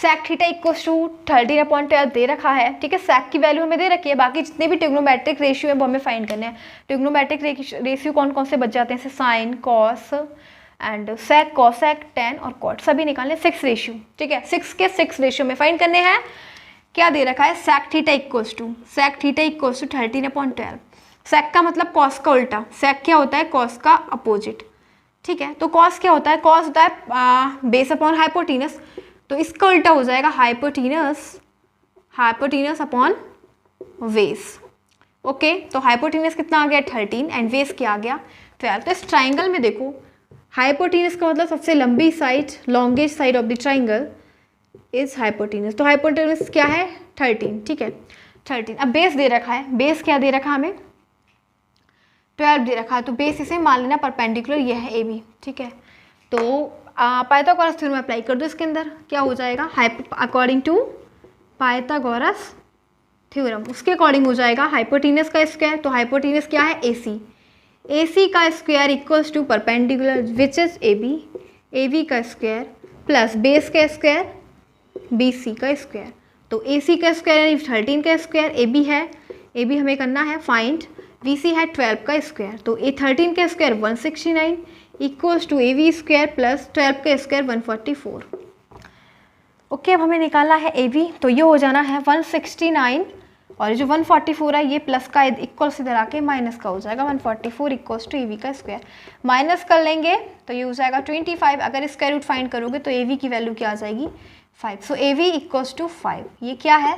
sec थीटा इक्वल्स टू 13/12 दे रखा है, ठीक है, sec की वैल्यू हमें दे रखी है, बाकी जितने भी ट्रिग्नोमेट्रिक रेशियो है वो हमें फाइंड करने हैं। ट्रिग्नोमेट्रिक रेशियो कौन कौन से बच जाते हैं, जैसे sine, cos and sec, cosec, tan और cot सभी निकालने, 6 रेशियो, ठीक है, 6 के 6 रेशियो में फाइंड करने हैं। क्या दे रखा है, sec theta equals to 13/12, sec का मतलब cos का उल्टा, sec क्या होता है, cos का अपोजिट, ठीक है, तो cos क्या होता है, cos होता है बेस अपॉन हाइपोटेनस, तो इसका उल्टा हो जाएगा हाइपोटेनस अपॉन बेस। ओके, तो हाइपोटेनस कितना आ गया 13 एंड बेस क्या आ गया 12। तो इस ट्राइंगल में देखो हाइपोटेनस का मतलब सबसे लंबी side, longest side of the triangle is hypotenuse, तो हाइपोटेनस क्या है 13, ठीक है 13। अब बेस दे रखा है, बेस क्या दे रखा है हमें 12 दे रखा है, तो बेस इसे मान लेना परपेंडिकुलर, ये है AB, ठीक है, तो पाइथागोरस थ्योरम अप्लाई कर दो इसके अंदर, क्या हो जाएगा, अकॉर्डिंग टू पाइथागोरस थ्योरम, उसके अकॉर्डिंग हो जाएगा हाइपोटेनस का स्क्वायर, तो हाइपोटेनस क्या है AC का square equals to perpendicular which is AB का स्क्वायर प्लस बेस का स्क्वायर BC का स्क्वायर, तो AC का स्क्वायर यानी 13 का स्क्वायर, AB हमें करना है फाइंड, BC है 12 का स्क्वायर, तो 13 का square 169 equals to AB square plus 12 का स्क्वायर 144। ओके, अब हमें निकालना है AB, तो ये हो जाना है 169 और जो 144 है ये प्लस का इक्वल्स इधर आके माइनस का हो जाएगा 144 इक्वल्स टू AB का स्क्वायर, माइनस कर लेंगे तो ये हो जाएगा 25, अगर स्क्वायर रूट फाइंड करोगे तो AB की वैल्यू क्या आ जाएगी 5, सो AB इक्वल्स टू 5, ये क्या है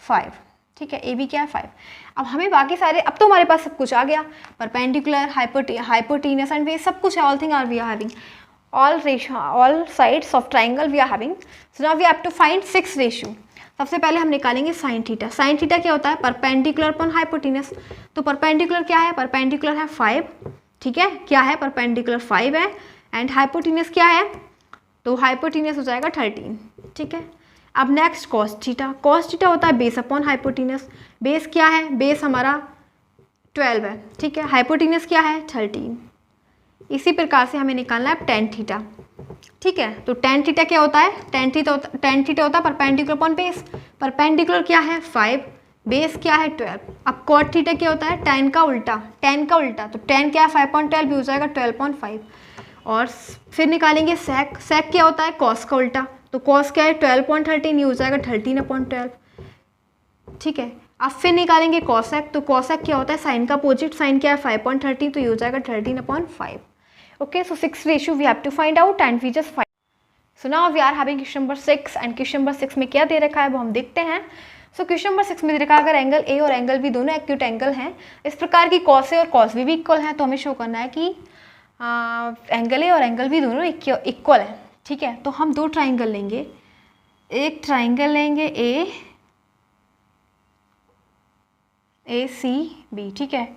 5, ठीक है, AB क्या है 5। अब हमें बाकी सारे, अब तो हमारे पास सब कुछ आ गया, परपेंडिकुलर, हाइपोटेनस एंड बेस सब कुछ है, all thing are we are having, all sides of triangle we are having, so now we have to find 6 ratio. सबसे पहले हम निकालेंगे साइन थीटा, साइन थीटा क्या होता है परपेंडिकुलर अपॉन हाइपोटेनस, तो परपेंडिकुलर क्या है, परपेंडिकुलर है 5, ठीक है, क्या है परपेंडिकुलर 5 है एंड हाइपोटेनस क्या है, तो हाइपोटेनस हो जाएगा 13, ठीक है। अब next cos theta, cos theta होता है बेस अपॉन हाइपोटेनस, बेस क्या है, बेस हमारा 12 है, ठीक है, हाइपोटेनस क्या है 13। इसी प्रकार से हमें निकालना है टेन थीटा, ठीक है, तो टेन थीटा क्या होता है, टेन थीटा होता है परपेंडिकुलर अपॉन बेस, परपेंडिकुलर क्या है 5, बेस क्या है 12। अब कॉट थीटा क्या होता है टेन का उल्टा, तो टेन क्या है 5/12 भी हो जाएगा 12/5। और फिर निकालेंगे सेक, सेक क्या होता है कॉस का उल्टा, तो कॉस क्या है 12/13, ये हो जाएगा 13/12, ठीक है। अब फिर निकालेंगे कॉसेक, तो कॉसेक क्या होता है साइन का अपोजिट, साइन क्या है 5/13, तो ये हो जाएगा 13/5। Okay, so 6 ratio we have to find out and we just find. So now we are having question number 6 and question number 6 में क्या दे रखा है वो हम देखते हैं। So question number 6 में दे रखा है अगर एंगल A और एंगल B दोनों एक्यूट एंगल हैं, इस प्रकार की cos A और cos B भी इक्वल हैं, तो हमें शो करना है कि एंगल A और एंगल B दोनों इक्वल हैं, ठीक है। तो हम दो ट्राइंगल लेंगे, एक ट्राइंगल लेंगे ACB, ठीक है,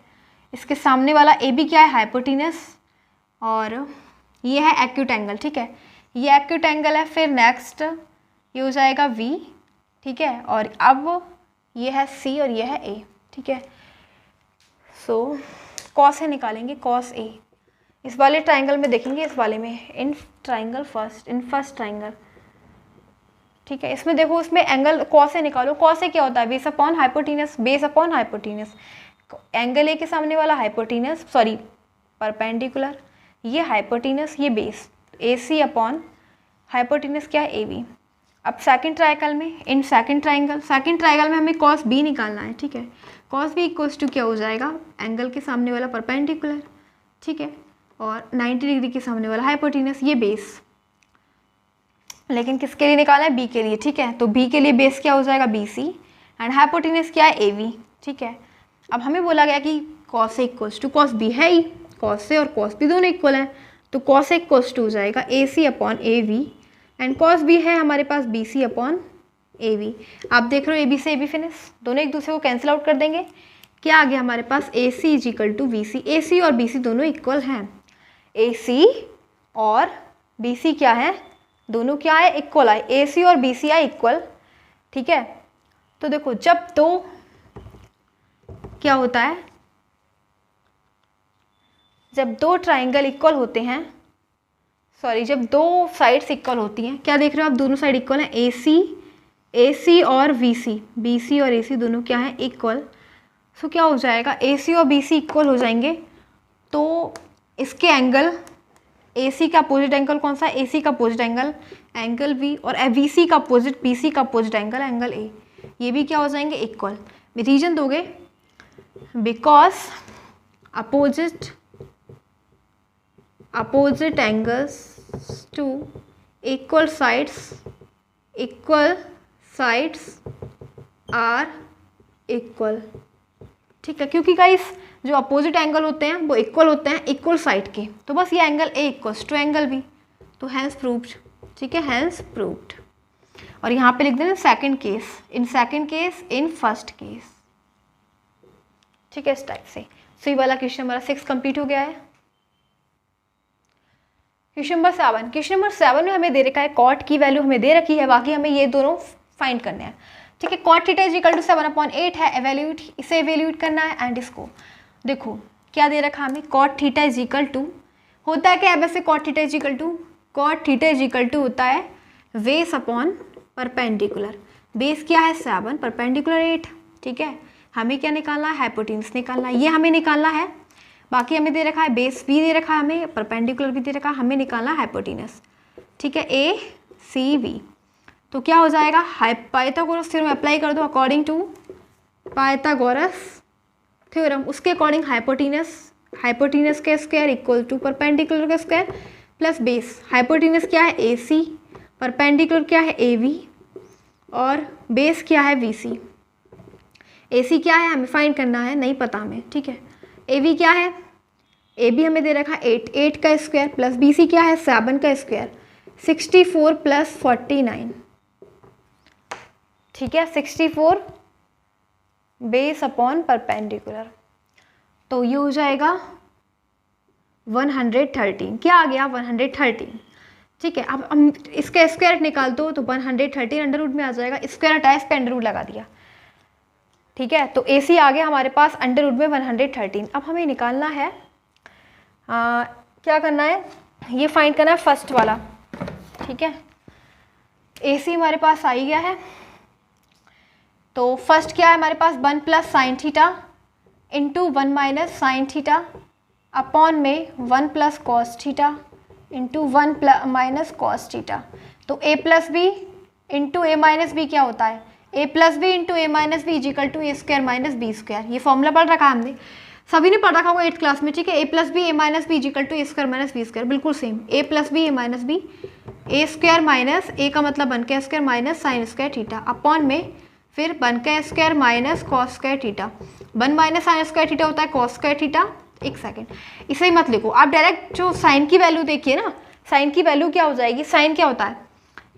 इसके सामने वाला AB क्या है हाइपोटेनस और ये है एक्यूट एंगल, ठीक है, ये एक्यूट एंगल है। फिर नेक्स्ट ये हो जाएगा V, ठीक है, और अब ये है C और ये है A, ठीक है। सो कॉस ए निकालेंगे, कॉस A इस वाले ट्राइंगल में देखेंगे, इस वाले में इन फर्स्ट ट्राइंगल, ठीक है। इसमें देखो, इसमें एंगल कॉस ए निकालो, कॉस ए क्या होता है base upon hypotenuse, base upon hypotenuse, angle A के सामने वाला हाइपोटेनस सॉरी परपेंडिकुलर, ये हाइपोटेनस ये बेस, AC अपॉन हाइपोटेनस क्या है AB। अब सेकंड ट्राइंगल में, इन सेकंड ट्राइंगल में हमें cos B निकालना है, ठीक है, cos B इक्वल्स टू क्या हो जाएगा एंगल के सामने वाला परपेंडिकुलर, ठीक है, और 90 डिग्री के सामने वाला हाइपोटेनस ये बेस, लेकिन किसके लिए निकाला है B के लिए, ठीक है, तो B के लिए बेस क्या हो जाएगा BC एंड हाइपोटेन्यूज क्या है AV, ठीक है। अब हमें बोला गया कि cos A equals to cos B है ही, cos A और cos B दोनों इक्वल हैं, तो cos A इक्वल्स टू हो जाएगा AC upon AV and cos B है हमारे पास BC अपॉन AV। आप देख रहे हो AB से AB फिनिश, दोनों एक दूसरे को कैंसिल आउट कर देंगे। क्या आ गया हमारे पास AC is equal to BC, AC और BC दोनों इक्वल हैं, AC और BC क्या है, दोनों क्या है, इक्वल है, AC और BC है इक्वल, ठीक है। तो देखो जब दो क्या होता है, जब दो ट्राइंगल इक्वल होते हैं, सॉरी जब दो साइड्स इक्वल होती हैं, क्या देख रहे हो आप, दोनों साइड इक्वल हैं, AC और BC और AC दोनों क्या है, इक्वल। सो क्या हो जाएगा, AC और BC इक्वल हो जाएंगे, तो इसके एंगल AC का अपोजिट एंगल कौन सा है, AC का अपोजिट एंगल B, और BC का अपोजिट BC का अपोजिट एंगल A, ये भी क्या हो जाएंगे, इक्वल। रीजन दोगे, because opposite angles to equal sides are equal, ठीक है। क्योंकि गाइस जो अपोजिट एंगल होते हैं वो इक्वल होते हैं इक्वल साइड के, तो बस ये angle A equals to angle B, तो हैंस प्रूव्ड, ठीक है, हैंस प्रूव्ड। और यहाँ पे लिख देना second case, in first case, ठीक है, इस टाइप से। सो ये वाला क्वेश्चन हमारा 6 कंप्लीट हो गया है। क्वेश्चन नंबर 7 में हमें दे रखा है कॉट की वैल्यू हमें दे रखी है, बाकी हमें ये दोनों फाइंड करने हैं, ठीक है। Cot theta is equal to 7/8 है, इसे एवेल्यूट करना है। एंड इसको देखो क्या दे रखा हमें, cot theta is equal to होता है क्या, वैसे cot theta is equal to होता है बेस अपॉन परपेंडिकुलर, बेस क्या है 7, परपेंडिकुलर 8, ठीक है। हमें क्या निकालना है, हाइपोटेन्यूज निकालना है, ये हमें निकालना है। बाकी हमें दे रखा है बेस भी दे रखा है, हमें परपेंडिकुलर भी दे रखा है, हमें निकालना है हाइपोटेन्यूज, ठीक है, ACB। तो क्या हो जाएगा, पाइथागोरस थ्योरम अप्लाई कर दो, अकॉर्डिंग टू पाइथागोरस थ्योरम, उसके अकॉर्डिंग हाइपोटेन्यूज का स्क्वायर इक्वल टू परपेंडिकुलर का स्क्वायर प्लस बेस। हाइपोटेन्यूज क्या है AC, परपेंडिकुलर क्या है AV और बेस क्या है BC। AC क्या है हमें फाइंड करना है, नहीं पता हमें, ठीक है। AV क्या है, AB हमें दे रखा है 8 का स्क्वायर प्लस BC क्या है 7 का स्क्वायर, 64 प्लस 49, ठीक है, 64 बेस अपॉन परपेंडिकुलर, तो ये हो जाएगा 113, क्या आ गया 113, ठीक है। अब हम इसका स्क्वायर निकाल दो तो 113 अंडर रूट में आ जाएगा, स्क्वायर हटाया इस पे अंडर रूट लगा दिया, ठीक है। तो AC आ गया हमारे पास अंडर रूट में 113। अब हमें निकालना है क्या करना है, ये फाइंड करना है फर्स्ट वाला, ठीक है। AC हमारे पास आ ही गया है, तो फर्स्ट क्या है हमारे पास 1 plus sine theta into 1 minus sine theta upon में 1 plus cos theta into 1 minus cos theta. तो A plus B into A minus B क्या होता है, A plus B into A minus B is equal to A square minus B square. ये formula पढ़ रखा है हमने, सभी ने पढ़ रखा होगा 8th क्लास में, ठीक है। A plus B A minus B is equal to A square minus B square, बिल्कुल same. A plus B A minus B, A square minus A का मतलब 1 का square minus sine square theta upon में फिर 1 का square minus cos square theta. 1 minus sine square theta होता है cos square theta. एक सेकेंड, इसे ही मत लिखो आप, डायरेक्ट जो साइन की वैल्यू देखिए ना, साइन की वैल्यू क्या हो जाएगी, साइन क्या होता है,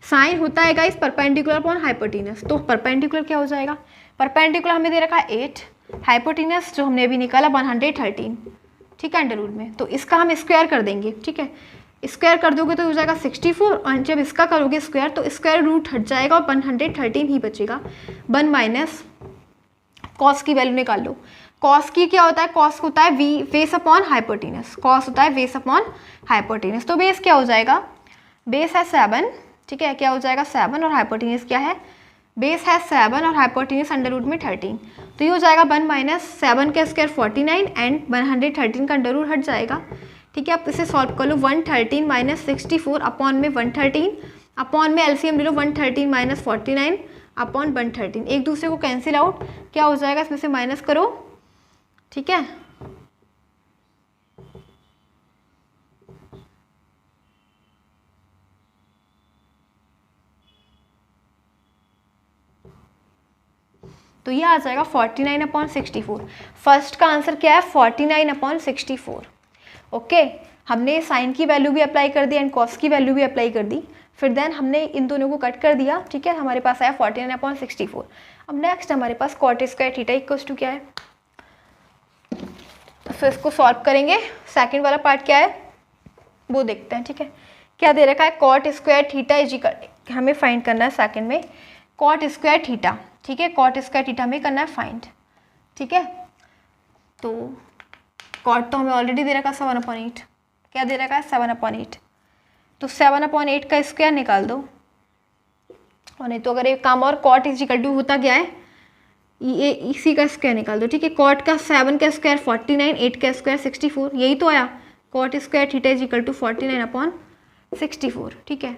साइन होता है गाइस परपेंडिकुलर अपॉन हाइपोटेन्यूज। तो परपेंडिकुलर क्या हो जाएगा, परपेंडिकुलर हमें दे रखा है 8, हाइपोटेन्यूज जो हमने अभी निकाला 113, ठीक है, अंडर रूट में। तो इसका हम स्क्वायर कर देंगे, ठीक है, स्क्वायर कर दोगे तो हो जाएगा 64, और जब इसका करोगे स्क्वायर तो स्क्वायर रूट हट जाएगा और 113 ही बचेगा। 1 माइनस कॉस की वैल्यू निकाल लो, कॉस की क्या होता है, कॉस होता है बेस अपॉन हाइपोटेन्यूज, कॉस होता है बेस अपॉन हाइपोटेन्यूज। तो बेस क्या हो जाएगा, बेस है 7, ठीक है, क्या हो जाएगा 7 और हाइपोटेन्यूज क्या है, बेस है 7 और हाइपोटेन्यूज अंडर रूट में 13। तो ये हो जाएगा 1 माइनस 7 का स्क्वायर 49 एंड 113 का अंडर रूट हट जाएगा, ठीक है। आप इसे सॉल्व कर लो, 113 माइनस 64 अपॉन में 113 अपॉन में एलसीएम ले लो, 113 माइनस 49 अपॉन 113, एक दूसरे को कैंसिल आउट, क्या हो जाएगा इसमें से माइनस करो, ठीक है। तो ये आ जाएगा 49/64। फर्स्ट का आंसर क्या है 49/64। ओके, हमने साइन की वैल्यू भी अप्लाई कर दी एंड कॉस की वैल्यू भी अप्लाई कर दी, फिर देन हमने इन दोनों को कट कर दिया, ठीक है, हमारे पास आया 49/64। अब नेक्स्ट हमारे पास cot square theta equals to क्या है, तो इसको सॉल्व करेंगे। सेकंड वाला पार्ट क्या है वो देखते हैं, ठीक है। क्या दे रखा है, cot square theta is equal, हमें फाइंड करना है सेकंड में कॉट स्क्वायर थीटा, ठीक है, कॉट स्क्वायर थीटा हमें करना है फाइंड, ठीक है। तो कॉट तो हमें ऑलरेडी दे रखा है 7/8, क्या दे रखा है 7/8, तो 7/8 का स्क्वायर निकाल दो, और नहीं तो अगर एक काम और कॉट इज इक्वल टू होता क्या है, ये इसी का स्क्वायर निकाल दो, ठीक है। कॉट का 7 का स्क्वायर 49, 8 का स्क्वायर 64, यही तो आया, cot square theta is equal to 49/64, ठीक है,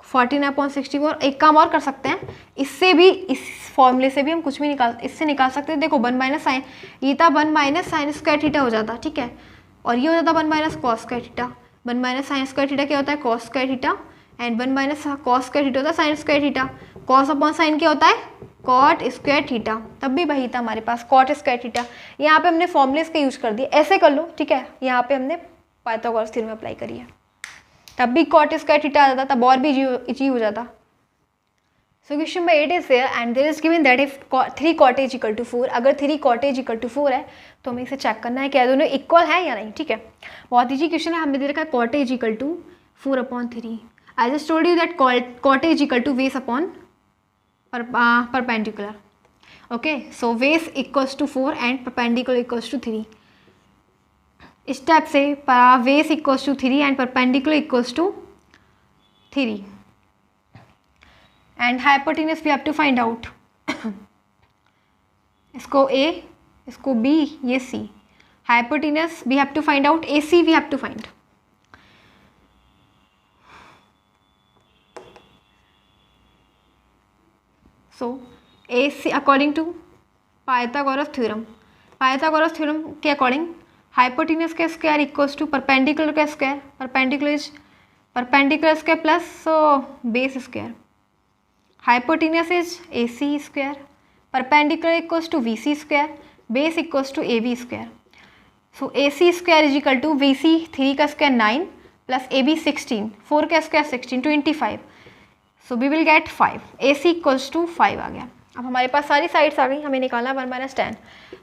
49/64। एक काम और कर सकते हैं, इससे भी, इस फॉर्मूले से भी हम कुछ भी इससे निकाल सकते हैं। देखो 1 माइनस साइन, ये था 1 माइनस साइन स्क्वायर थीटा हो जाता, ठीक है, और ये हो जाता 1 minus cos square theta. 1 minus sine square theta क्या होता है cos square theta, and 1 minus cos square theta होता है sine square theta. Cos upon sine क्या होता है कॉट स्क्वायर थीटा, तब भी वही था हमारे पास कॉट स्क्वायर थीटा। यहाँ पे हमने फॉर्मूलेस का यूज कर दिया, ऐसे कर लो, ठीक है, यहाँ पे हमने पाइथागोरस थ्योरम अप्लाई करी है, तब भी कॉट स्क्वायर थीटा आ जाता, तब और भी इजी हो जाता। So question number 8 is there and there is given that if 3 cot is equal to 4, अगर 3 कॉट इज इक्वल टू 4 है तो हमें इसे चेक करना है क्या दोनों इक्वल है या नहीं, ठीक है। बहुत ईजी क्वेश्चन है, हमें दे रखा है cot is equal to 4/3। I just told you that cot is equal to base upon perpendicular, okay. So base equals to 4 and perpendicular equals to 3। इस टाइप से base equals to 3 and perpendicular equals to 3 and hypotenuse we have to find out. इसको A, इसको B, ये C। Hypotenuse we have to find out, AC we have to find. So AC according to Pythagoras theorem, Pythagoras theorem के according hypotenuse का square equals to perpendicular का square, perpendicular square plus base square. Hypotenuse is AC square, perpendicular equals to VC square, base equals to AB square. So AC square is equal to VC 3 का square 9 plus AB 16, 4 का स्क्वायर 16, 25। So we will get 5, AC equals to 5 आ गया। अब हमारे पास सारी sides आ गई, हमें निकालना 1 माइनस 10,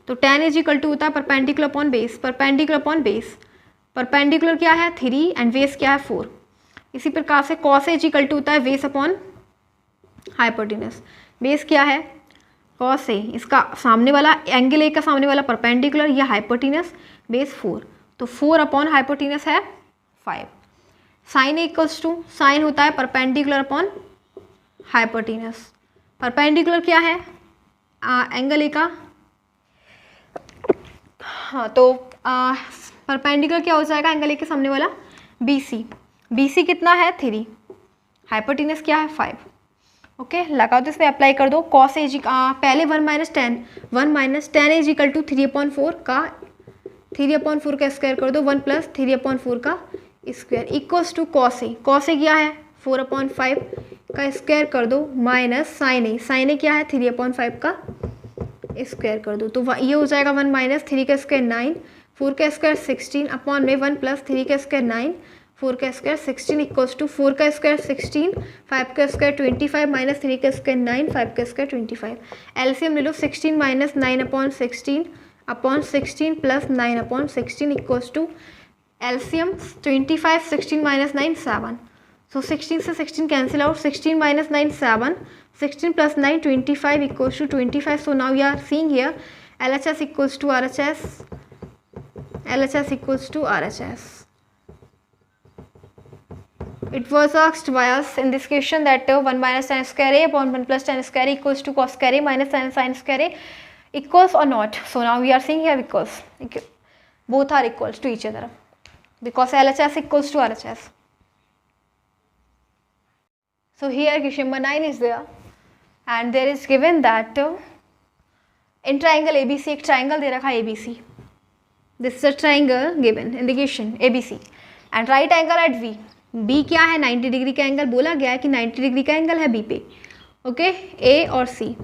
तो 10 इज इक्वल टू होता है perpendicular upon base, perpendicular upon base, perpendicular क्या है 3 एंड बेस क्या है 4। इसी प्रकार से कॉस इज इक्वल टू होता है बेस अपॉन हाइपोटेन्यूज, बेस क्या है कॉस ए, इसका सामने वाला एंगल ए का सामने वाला परपेंडिकुलर, या हाइपोटेन्यूज बेस 4, तो 4 अपॉन हाइपोटेन्यूज है 5। Sine A equals to, sine होता है परपेंडिकुलर अपॉन हाइपोटेन्यूज, परपेंडिकुलर क्या है एंगल ए का, हाँ, तो परपेंडिकुलर क्या हो जाएगा एंगल ए के सामने वाला BC, BC कितना है 3, हाइपोटेन्यूज क्या है 5। ओके, लगाओ तो इसमें अप्लाई कर दो, कॉस एज पहले 1 माइनस 10 इज इक्वल टू 3/4 का 3/4 का स्क्वायर कर दो, 1 प्लस 3/4 का square equals to cos A क्या है 4/5 का स्क्वायर कर दो, माइनस साइन ए क्या है 3/5 का स्क्वायर कर दो, तो ये हो जाएगा 1 माइनस 3 का स्क्वायर 9, 4 का स्क्वायर 16 अपॉन में 1 प्लस 3 का स्क्वायर 9, 4 का स्क्वायर 16 इक्वल्स टू 4 का स्क्वायर 16, 5 का स्क्वायर 25 माइनस 3 का स्क्वायर 9, 5 का स्क्वायर 25। एलसीएम ले लो 16 minus 9/16 upon 16 plus 9/16 equals to LCM 25, 16 minus 9 7। सो 16 से 16 cancel out, 16 minus 9 7, 16 plus 9 25 equals to 25। So now we are seeing here LHS equals to RHS, LHS equals to RHS. It was asked by us in this question that 1 minus tan square A upon 1 plus tan square A equals to cos square A minus tan sin square A equals or not. So now we are seeing here equals. Both are equals to each other because LHS equals to RHS. So here question number 9 is there and there is given that in triangle ABC, एक triangle दे रखा है ABC. This is a triangle given in the question ABC and right angle at V. B क्या है 90 degree का angle बोला गया है कि 90 डिग्री का एंगल है B पे, ओके A और C।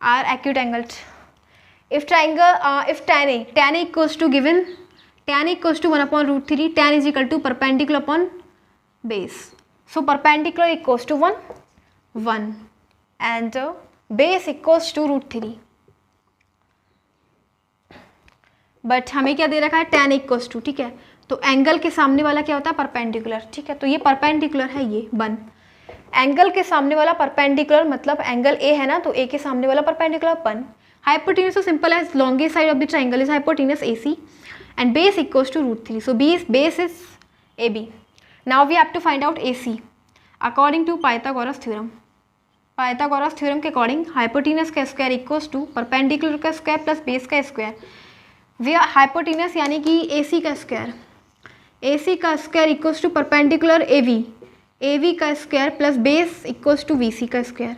are acute angles. If tan A equals to given, tan A equals to 1 upon root 3, tan is equal to perpendicular upon base. So perpendicular equals to 1 and base equals to root 3. But हमें क्या दे रखा है, tan equals to, ठीक है. तो angle के सामने वाला क्या होता है, परपेंडिकुलर, ठीक है. तो ये परपेंडिकुलर है, ये 1. एंगल के सामने वाला परपेंडिकुलर मतलब एंगल ए है ना, तो ए के सामने वाला परपेंडिकुलर 1. हाइपोटेन्यूज तो simple as longest side of the triangle is hypotenuse AC and base equals to root 3. So base is AB. Now we have to find out AC according to Pythagoras theorem. Pythagoras theorem के according hypotenuse का square equals to perpendicular का square plus base का square. वे hypotenuse यानी कि AC का square, AC का square equals to perpendicular AV का square plus base equals to BC का square.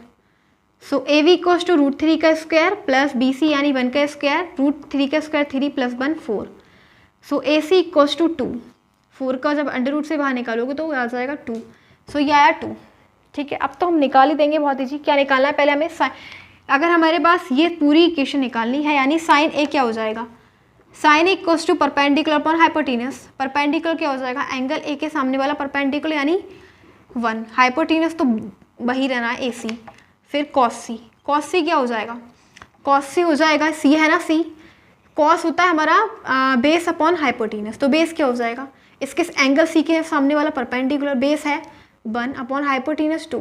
So AV equals to root 3 का स्क्वायर प्लस BC यानी 1 का स्क्वायर, रूट 3 का square 3 plus 1 4. So AC equals to 2. 4 का जब अंडर रूट से बाहर निकालोगे तो आ जाएगा 2. सो ये आया 2, ठीक है. अब तो हम निकाल ही देंगे, बहुत ईजी. क्या निकालना है पहले हमें, अगर हमारे पास ये पूरी इक्वेशन निकालनी है यानी साइन A क्या हो जाएगा, sine equals to perpendicular upon hypotenuse. Perpendicular क्या हो जाएगा, एंगल A के सामने वाला परपेंडिकुलर यानी 1, हाइपोटेन्यूज तो वही रहना है AC. फिर cos C क्या हो जाएगा, cos C हो जाएगा, C है ना, C cos होता है हमारा बेस अपॉन हाइपोटेन्यूज. तो बेस क्या हो जाएगा, इसके एंगल C के सामने वाला परपेंडिकुलर बेस है 1 अपॉन हाइपोटेन्यूज 2.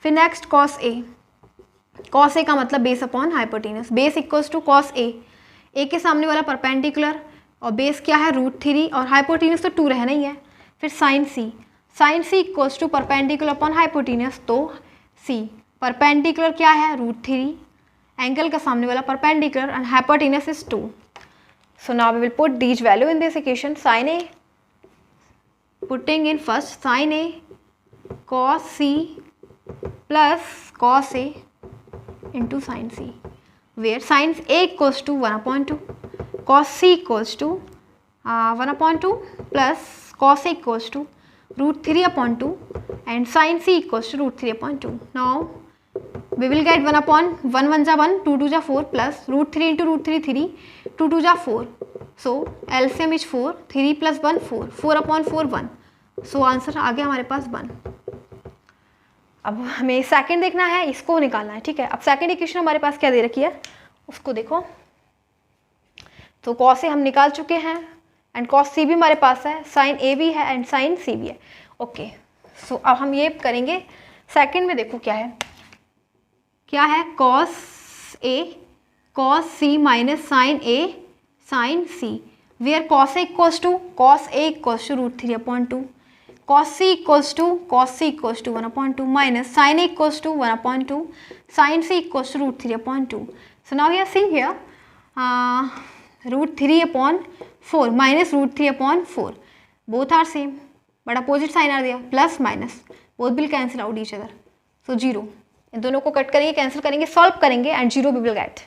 फिर नेक्स्ट cos A का मतलब base upon hypotenuse. Base equals to cos A के सामने वाला परपेंडिकुलर और बेस क्या है रूट 3 और हाइपोटेन्यूज तो 2 रहना ही है. फिर sine C equals to perpendicular upon hypotenuse. तो C परपेंडिकुलर क्या है रूट 3, एंगल का सामने वाला perpendicular and hypotenuse is 2. So now we will put these value in this equation. Sine A, putting in first sine A cos C plus cos A into sin C, where sin A equals to 1/2, cos C equals to 1/2 plus cos A equals to root 3/2 and sin C equals to root 3/2. Now we will get 1/1, 1 जा 1, 2 2 जा 4 plus root 3 into root 3 3, 2 2 जा 4. So LCM is 4, 3 plus 1 4, 4/4 1. So answer आ गया हमारे पास 1. अब हमें second देखना है, इसको निकालना है, ठीक है. अब सेकंड इक्वेशन हमारे पास क्या दे रखी है उसको देखो. तो cos A हम निकाल चुके हैं एंड cos C भी हमारे पास है, sin A भी है एंड sin C भी है. ओके, सो अब हम ये करेंगे सेकंड में. देखो क्या है cos C minus sin A sin C, where cos A equals to root 3/2, cos C equals to 1/2 minus sin A equals to 1/2, sin C equals to root 3/2. So now we are seeing here root 3/4 minus root 3/4. Both are same, but opposite sign are there, plus minus. Both will cancel out each other. So 0. इन दोनों को cut करेंगे, cancel करेंगे, solve करेंगे and 0 we will get.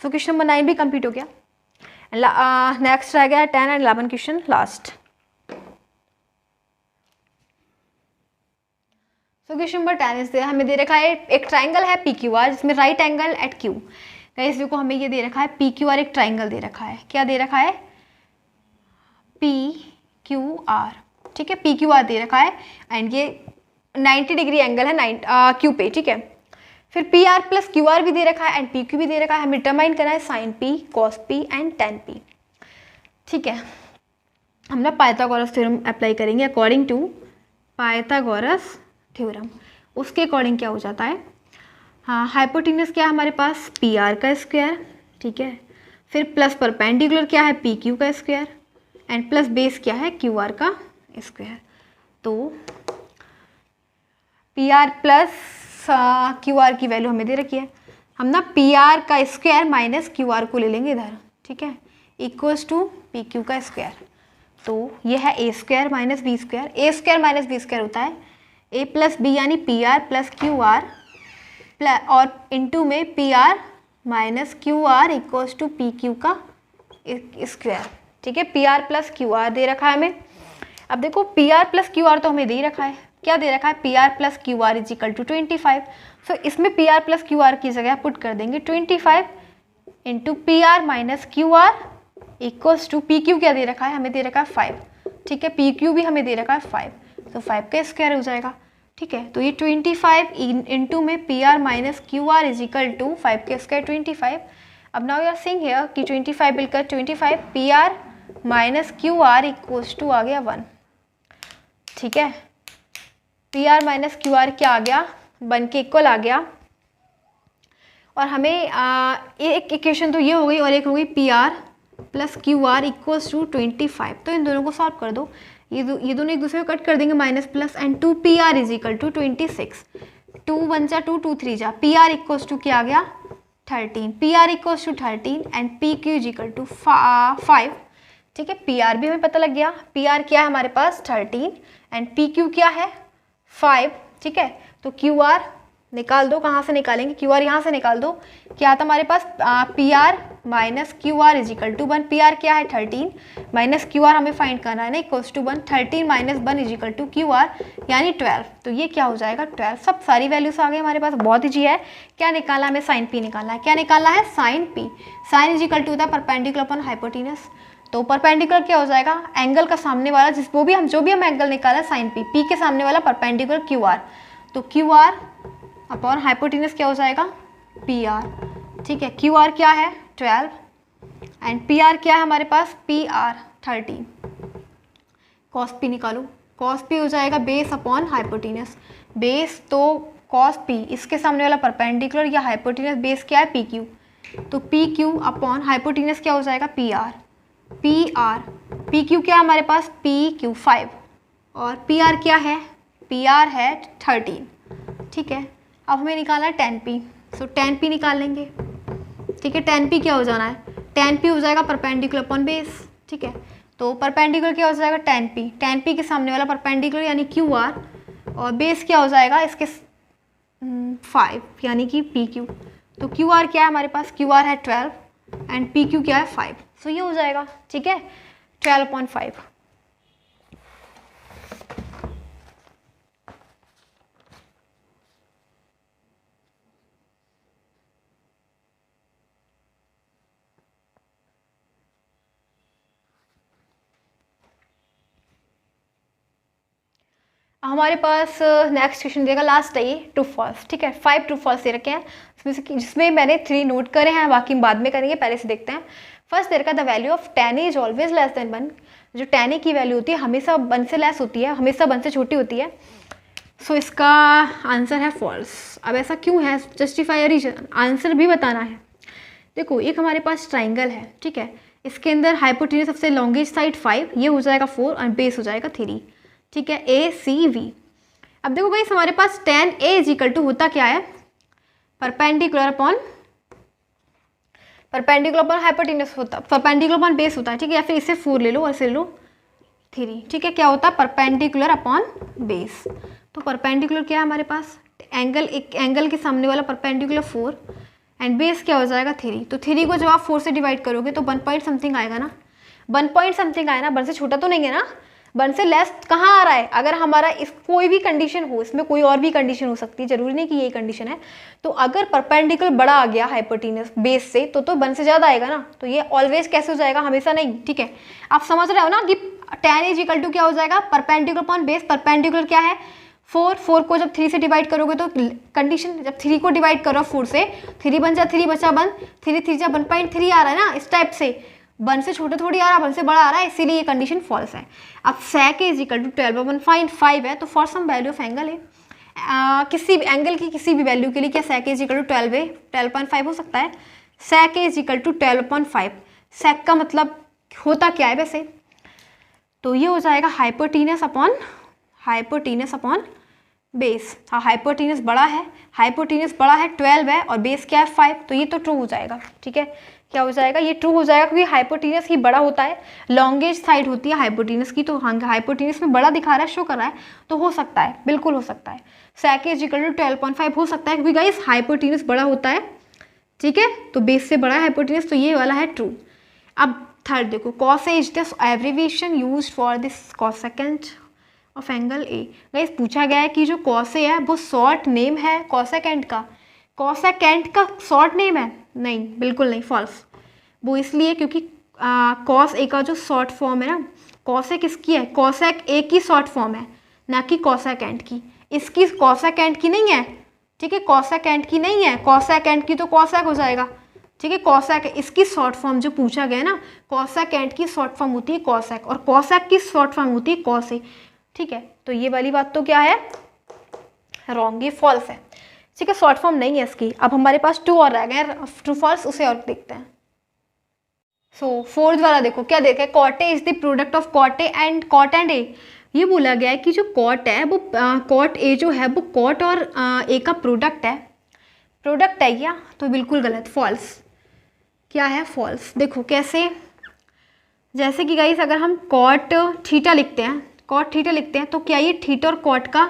So question number 9 भी complete हो गया. Next रह गया 10 and 11 क्वेश्चन लास्ट. तो क्वेश्चन नंबर 10 इज देयर. हमें दे रखा है एक ट्राइंगल है PQR जिसमें right angle at Q. Guys देखो हमें ये दे रखा है PQR, एक ट्राइंगल दे रखा है. क्या दे रखा है, PQR, ठीक है. PQR दे रखा है एंड ये 90 डिग्री एंगल है Q पे, ठीक है. फिर PR प्लस QR भी दे रखा है एंड PQ भी दे रखा है. हमें डिटरमाइन करना है sine P, cos P and tan P, ठीक है. हम ना पाइथागोरस थ्योरम अप्लाई करेंगे अकॉर्डिंग टू पाइथागोरस थ्योरम. उसके अकॉर्डिंग क्या हो जाता है, हाँ हाइपोटेन्यूज क्या है हमारे पास PR का स्क्वायर, ठीक है. फिर प्लस परपेंडिकुलर क्या है PQ का स्क्वायर एंड प्लस बेस क्या है QR का स्क्वायर. तो PR प्लस QR की वैल्यू हमें दे रखी है. हम ना PR का स्क्वायर माइनस QR को ले लेंगे इधर, ठीक है, इक्वल्स टू PQ का स्क्वायर. तो ये है A square minus B square. A square minus B square होता है A प्लस B यानी PR प्लस QR और इनटू में PR minus QR equals to PQ का स्क्वायर, ठीक है. PR प्लस QR दे रखा है हमें. अब देखो PR प्लस QR तो हमें दे ही रखा है, क्या दे रखा है, P R plus Q R is equal to 25। So इसमें P R plus Q R की जगह पुट कर देंगे 25 into P R minus Q R equals to P Q क्या दे रखा है, हमें दे रखा है 5, ठीक है, पी क्यू भी हमें दे रखा है 5, तो 5 का स्क्वायर हो जाएगा, ठीक है। तो ये 25 इंटू में P R minus Q R is equal to 5 के स्क्वायर 25। अब now you are seeing here कि 25 will cut 25, P R minus Q R equals to आ गया 1, ठीक है। P R minus Q R क्या आ गया, 1 के इक्वल आ गया। और हमें एक इक्वेशन तो ये हो गई और एक हो गई P R plus Q R equals to 25। तो इन दोनों को सॉल्व कर दो, ये दोनों एक दूसरे को कट कर देंगे, minus plus, and 2 P R is equal to 26, 2 1 जा 2, 2 3 जा, पी आर इक्वल्स टू क्या आ गया 13, P R equals to 13 and P Q is equal to 5, ठीक है। पी आर भी हमें पता लग गया, पी आर क्या है हमारे पास 13 एंड पी क्यू क्या है 5, ठीक है। तो क्यू आर निकाल दो, कहाँ से निकालेंगे, क्यू आर यहाँ से निकाल दो, क्या आता हमारे पास P R minus Q R is equal to 1, P R क्या है 13 माइनस क्यू आर हमें फाइंड करना है ना, equals to 1, 13 minus 1 is equal to Q R यानी 12। तो ये क्या हो जाएगा 12, सब सारी वैल्यूज आ गई हमारे पास, बहुत ईजी है। क्या निकालना है, हमें साइन पी निकालना है, क्या निकालना है sine P, sine is equal to होता है परपेंडिकुलर अपॉन हाइपोटेनस। तो परपेंडिकुलर क्या हो जाएगा, एंगल का सामने वाला जो भी हम एंगल निकाला साइन पी, पी के सामने वाला परपेंडिकुलर क्यू आर, तो क्यू आर अपॉन हाइपोटेनस क्या हो जाएगा पी आर, ठीक है। क्यू आर क्या है 12 एंड पी आर क्या है हमारे पास पी आर 13, कॉस पी निकालो, कॉस पी हो जाएगा बेस अपॉन हाइपोटेनस, बेस तो कॉस पी, इसके सामने वाला परपेंडिकुलर या हाइपोटेनस, बेस क्या है पी क्यू, तो पी क्यू अपॉन हाइपोटेनस क्या हो जाएगा पी आर, पी क्यू क्या है हमारे पास पी क्यू 5 और पी आर क्या है, पी आर है 13, ठीक है। अब हमें निकालना है tan p, सो tan p निकाल लेंगे, ठीक है। tan p क्या हो जाना है, tan p हो जाएगा परपेंडिकुलर अपॉन बेस, ठीक है। तो परपेंडिकुलर क्या हो जाएगा tan p के सामने वाला परपेंडिकुलर यानी क्यू आर और बेस क्या हो जाएगा इसके 5 यानी कि पी क्यू। तो क्यू आर क्या है हमारे पास, क्यू आर है 12 एंड पी क्यू क्या है 5, सो ये हो जाएगा, ठीक है, 12/5। हमारे पास नेक्स्ट क्वेश्चन देगा, लास्ट है ये, ट्रू फॉल्स, ठीक है। 5 ट्रू फॉल्स दे रखे हैं जिसमें मैंने 3 नोट करे हैं, बाकी हम बाद में करेंगे, पहले से देखते हैं। फर्स्ट दे रखा the value of tan a is always less than 1, जो tan a की वैल्यू होती है हमेशा 1 से लेस होती है, हमेशा 1 से छोटी होती है, सो इसका आंसर है फॉल्स। अब ऐसा क्यों है, जस्टिफाई रीजन, आंसर भी बताना है। देखो एक हमारे पास ट्राइंगल है, ठीक है, इसके अंदर हाइपोटेनस सबसे लॉन्गेस्ट साइड 5, ये हो जाएगा 4 और बेस हो जाएगा 3, ठीक है, ए सी वी। अब देखो गाइस हमारे पास tan a is equal to होता क्या है, परपेंडिकुलर अपॉन हाइपोटेनस होता, परपेंडिकुलर अपॉन बेस होता है, ठीक है, या फिर इसे 4 ले लो और इसे ले लो 3, ठीक है। क्या होता है परपेंडिकुलर अपॉन बेस, तो परपेंडिकुलर क्या है हमारे पास एंगल, एक एंगल के सामने वाला परपेंडिकुलर 4 एंड बेस क्या हो जाएगा 3, तो 3 को जब आप 4 से डिवाइड करोगे तो 1 पॉइंट समथिंग आएगा ना, 1 पॉइंट समथिंग आया ना, 1 से छोटा तो नहीं है ना, 1 से लेस कहाँ आ रहा है। अगर हमारा इस कोई भी कंडीशन हो, इसमें कोई और भी कंडीशन हो सकती है, जरूरी नहीं कि यही कंडीशन है, तो अगर परपेंडिकुलर बड़ा आ गया हाइपोटेनस बेस से तो 1 से ज़्यादा आएगा ना, तो ये ऑलवेज कैसे हो जाएगा, हमेशा नहीं, ठीक है। आप समझ रहे हो ना कि tan इज इक्वल टू क्या हो जाएगा परपेंडिकुलर अपॉन बेस, परपेंडिकुलर क्या है 4 को जब 3 से डिवाइड करोगे तो कंडीशन, जब 3 को डिवाइड करो 4 से, 3 बन जा 3 बचा 1, 3 3 जा 1.3 आ रहा है ना, इस टाइप से 1 से छोटा थोड़ी आ रहा है, 1 से बड़ा आ रहा है, इसीलिए ये कंडीशन फॉल्स है। अब sec इज इक्वल टू 12/5 है, तो for some value of angle है, किसी भी एंगल की किसी भी वैल्यू के लिए क्या sec इज इक्वल टू 12/5 हो सकता है, sec is equal to 12/5, sec का मतलब होता क्या है वैसे, तो ये हो जाएगा हाइपोटेनस अपॉन बेस। हाँ हाइपोटेनस बड़ा है, 12 है और बेस क्या है 5, तो ये तो ट्रू हो जाएगा, ठीक है। क्या हो जाएगा, ये ट्रू हो जाएगा क्योंकि हाइपोटेनस ही बड़ा होता है, लॉन्गेस्ट साइड होती है हाइपोटेनस की, तो हाइपोटेनस में बड़ा दिखा रहा है, शो कर रहा है, तो हो सकता है, बिल्कुल हो सकता है, sec इज इक्वल टू 12/5 हो सकता है क्योंकि गाइस हाइपोटेनस बड़ा होता है, ठीक है, तो बेस से बड़ा है हाइपोटेनस, तो ये वाला है ट्रू। अब थर्ड देखो, cos is the abbreviation used for this cosecant of angle A. Guys पूछा गया है कि जो कॉस ए है वो शॉर्ट नेम है कॉसेकेंट का। कॉसेकेंट का शॉर्ट नेम है? नहीं, बिल्कुल नहीं, फॉल्स। वो इसलिए क्योंकि कॉस ए का जो शॉर्ट फॉर्म है ना, कॉसेक किसकी है? कॉसेक ए की शॉर्ट फॉर्म है, ना कि कॉसेकेंट की। इसकी कॉसेकेंट की नहीं है, ठीक है, कॉसेकेंट की नहीं है। कॉसेकेंट की तो कॉसेक हो जाएगा, ठीक है, कॉसेक। इसकी शॉर्ट फॉर्म जो पूछा गया है ना, कॉसेकेंट की शॉर्ट फॉर्म होती है कॉसेक, और कॉसेक की शॉर्ट फॉर्म होती है कॉस ए, ठीक है। तो ये वाली बात तो क्या है? रॉन्ग, ये फॉल्स है, ठीक है, शॉर्ट फॉर्म नहीं है इसकी। अब हमारे पास 2 और रह गए, ट्रू फॉल्स, उसे और देखते हैं। सो फोर्थ वाला देखो क्या देखा है, cot A is the product of cot A and cot and A. ये बोला गया है कि जो कॉट है वो कॉट ए जो है वो कॉट और ए का प्रोडक्ट है। प्रोडक्ट है क्या? तो बिल्कुल गलत, फॉल्स। क्या है? फॉल्स। देखो कैसे, जैसे कि गाइस अगर हम कॉट थीटा लिखते हैं, कॉट थीटा लिखते हैं, तो क्या ये थीटा और कॉट का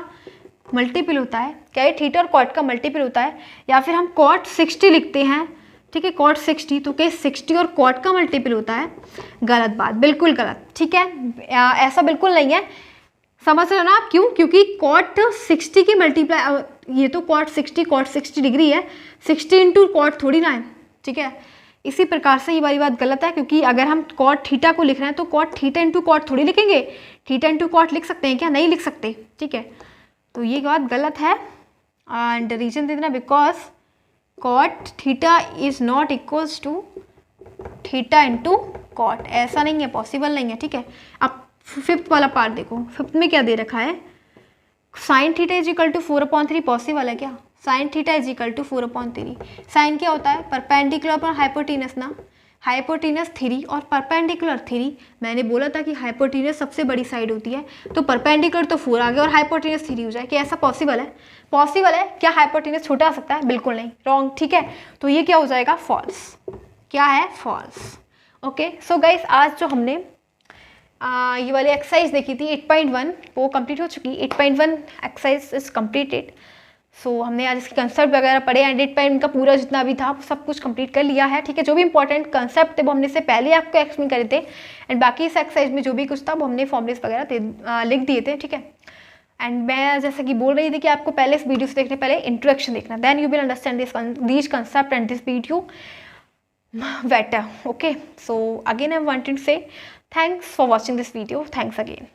मल्टीपल होता है? क्या ये थीटा और कॉट का मल्टीपल होता है? या फिर हम कॉट 60 लिखते हैं, ठीक है, कॉट 60, तो क्या 60 और कॉट का मल्टीपल होता है? गलत बात, बिल्कुल गलत, ठीक है, ऐसा बिल्कुल नहीं है। समझ रहे हो ना आप? क्यों? क्योंकि कॉट 60 की मल्टीप्लाई, ये तो कॉट 60 डिग्री है, 60 इंटू कॉट थोड़ी ना है, ठीक है। इसी प्रकार से ये वाली बात गलत है, क्योंकि अगर हम कॉट थीटा को लिख रहे हैं तो कॉट थीटा इंटू कॉट थोड़ी लिखेंगे, थीटा इंटू कॉट लिख सकते हैं क्या? नहीं लिख सकते, ठीक है। तो ये बात गलत है, एंड रीजन दे देना, because cot theta is not equals to theta into cot, ऐसा नहीं है, पॉसिबल नहीं है, ठीक है। अब फिफ्थ वाला पार्ट देखो, फिफ्थ में क्या दे रखा है, sine theta is equal to 4/3 possible है क्या? Sine theta is equal to 4/3। Sine क्या होता है? परपेंडिकुलर पर हाइपोटेनस ना, हाइपोटेनस 3 और परपेंडिकुलर 3। मैंने बोला था कि हाइपोटेनस सबसे बड़ी साइड होती है, तो परपेंडिकुलर तो 4 आ गया और हाइपोटेनस 3 हो जाए, क्या ऐसा पॉसिबल है? पॉसिबल है क्या? हाइपोटेनस छोटा आ सकता है? बिल्कुल नहीं, रॉन्ग, ठीक है। तो ये क्या हो जाएगा? फॉल्स। क्या है? फॉल्स। ओके, सो गाइस आज जो हमने ये वाली एक्सरसाइज देखी थी 8.1 वो कंप्लीट हो चुकी। 8.1 एक्सरसाइज इज कंप्लीटेड। सो हमने आज इसके कंसेप्ट वगैरह पढ़े एंड 8.1 का पूरा जितना भी था सब कुछ कंप्लीट कर लिया है, ठीक है। जो भी इंपॉर्टेंट कंसेप्ट थे वो हमने इससे पहले आपको एक्सप्लेन करे थे, एंड बाकी इस एक्सरसाइज में जो भी कुछ था वो हमने फॉर्मूलेस वगैरह लिख दिए थे, ठीक है। एंड मैं जैसे कि बोल रही थी कि आपको पहले इस वीडियो से देखने पहले इंट्रोडक्शन देखना, then you will understand this concept and this video better. Okay, so again I wanted to say thanks for watching this video. Thanks again.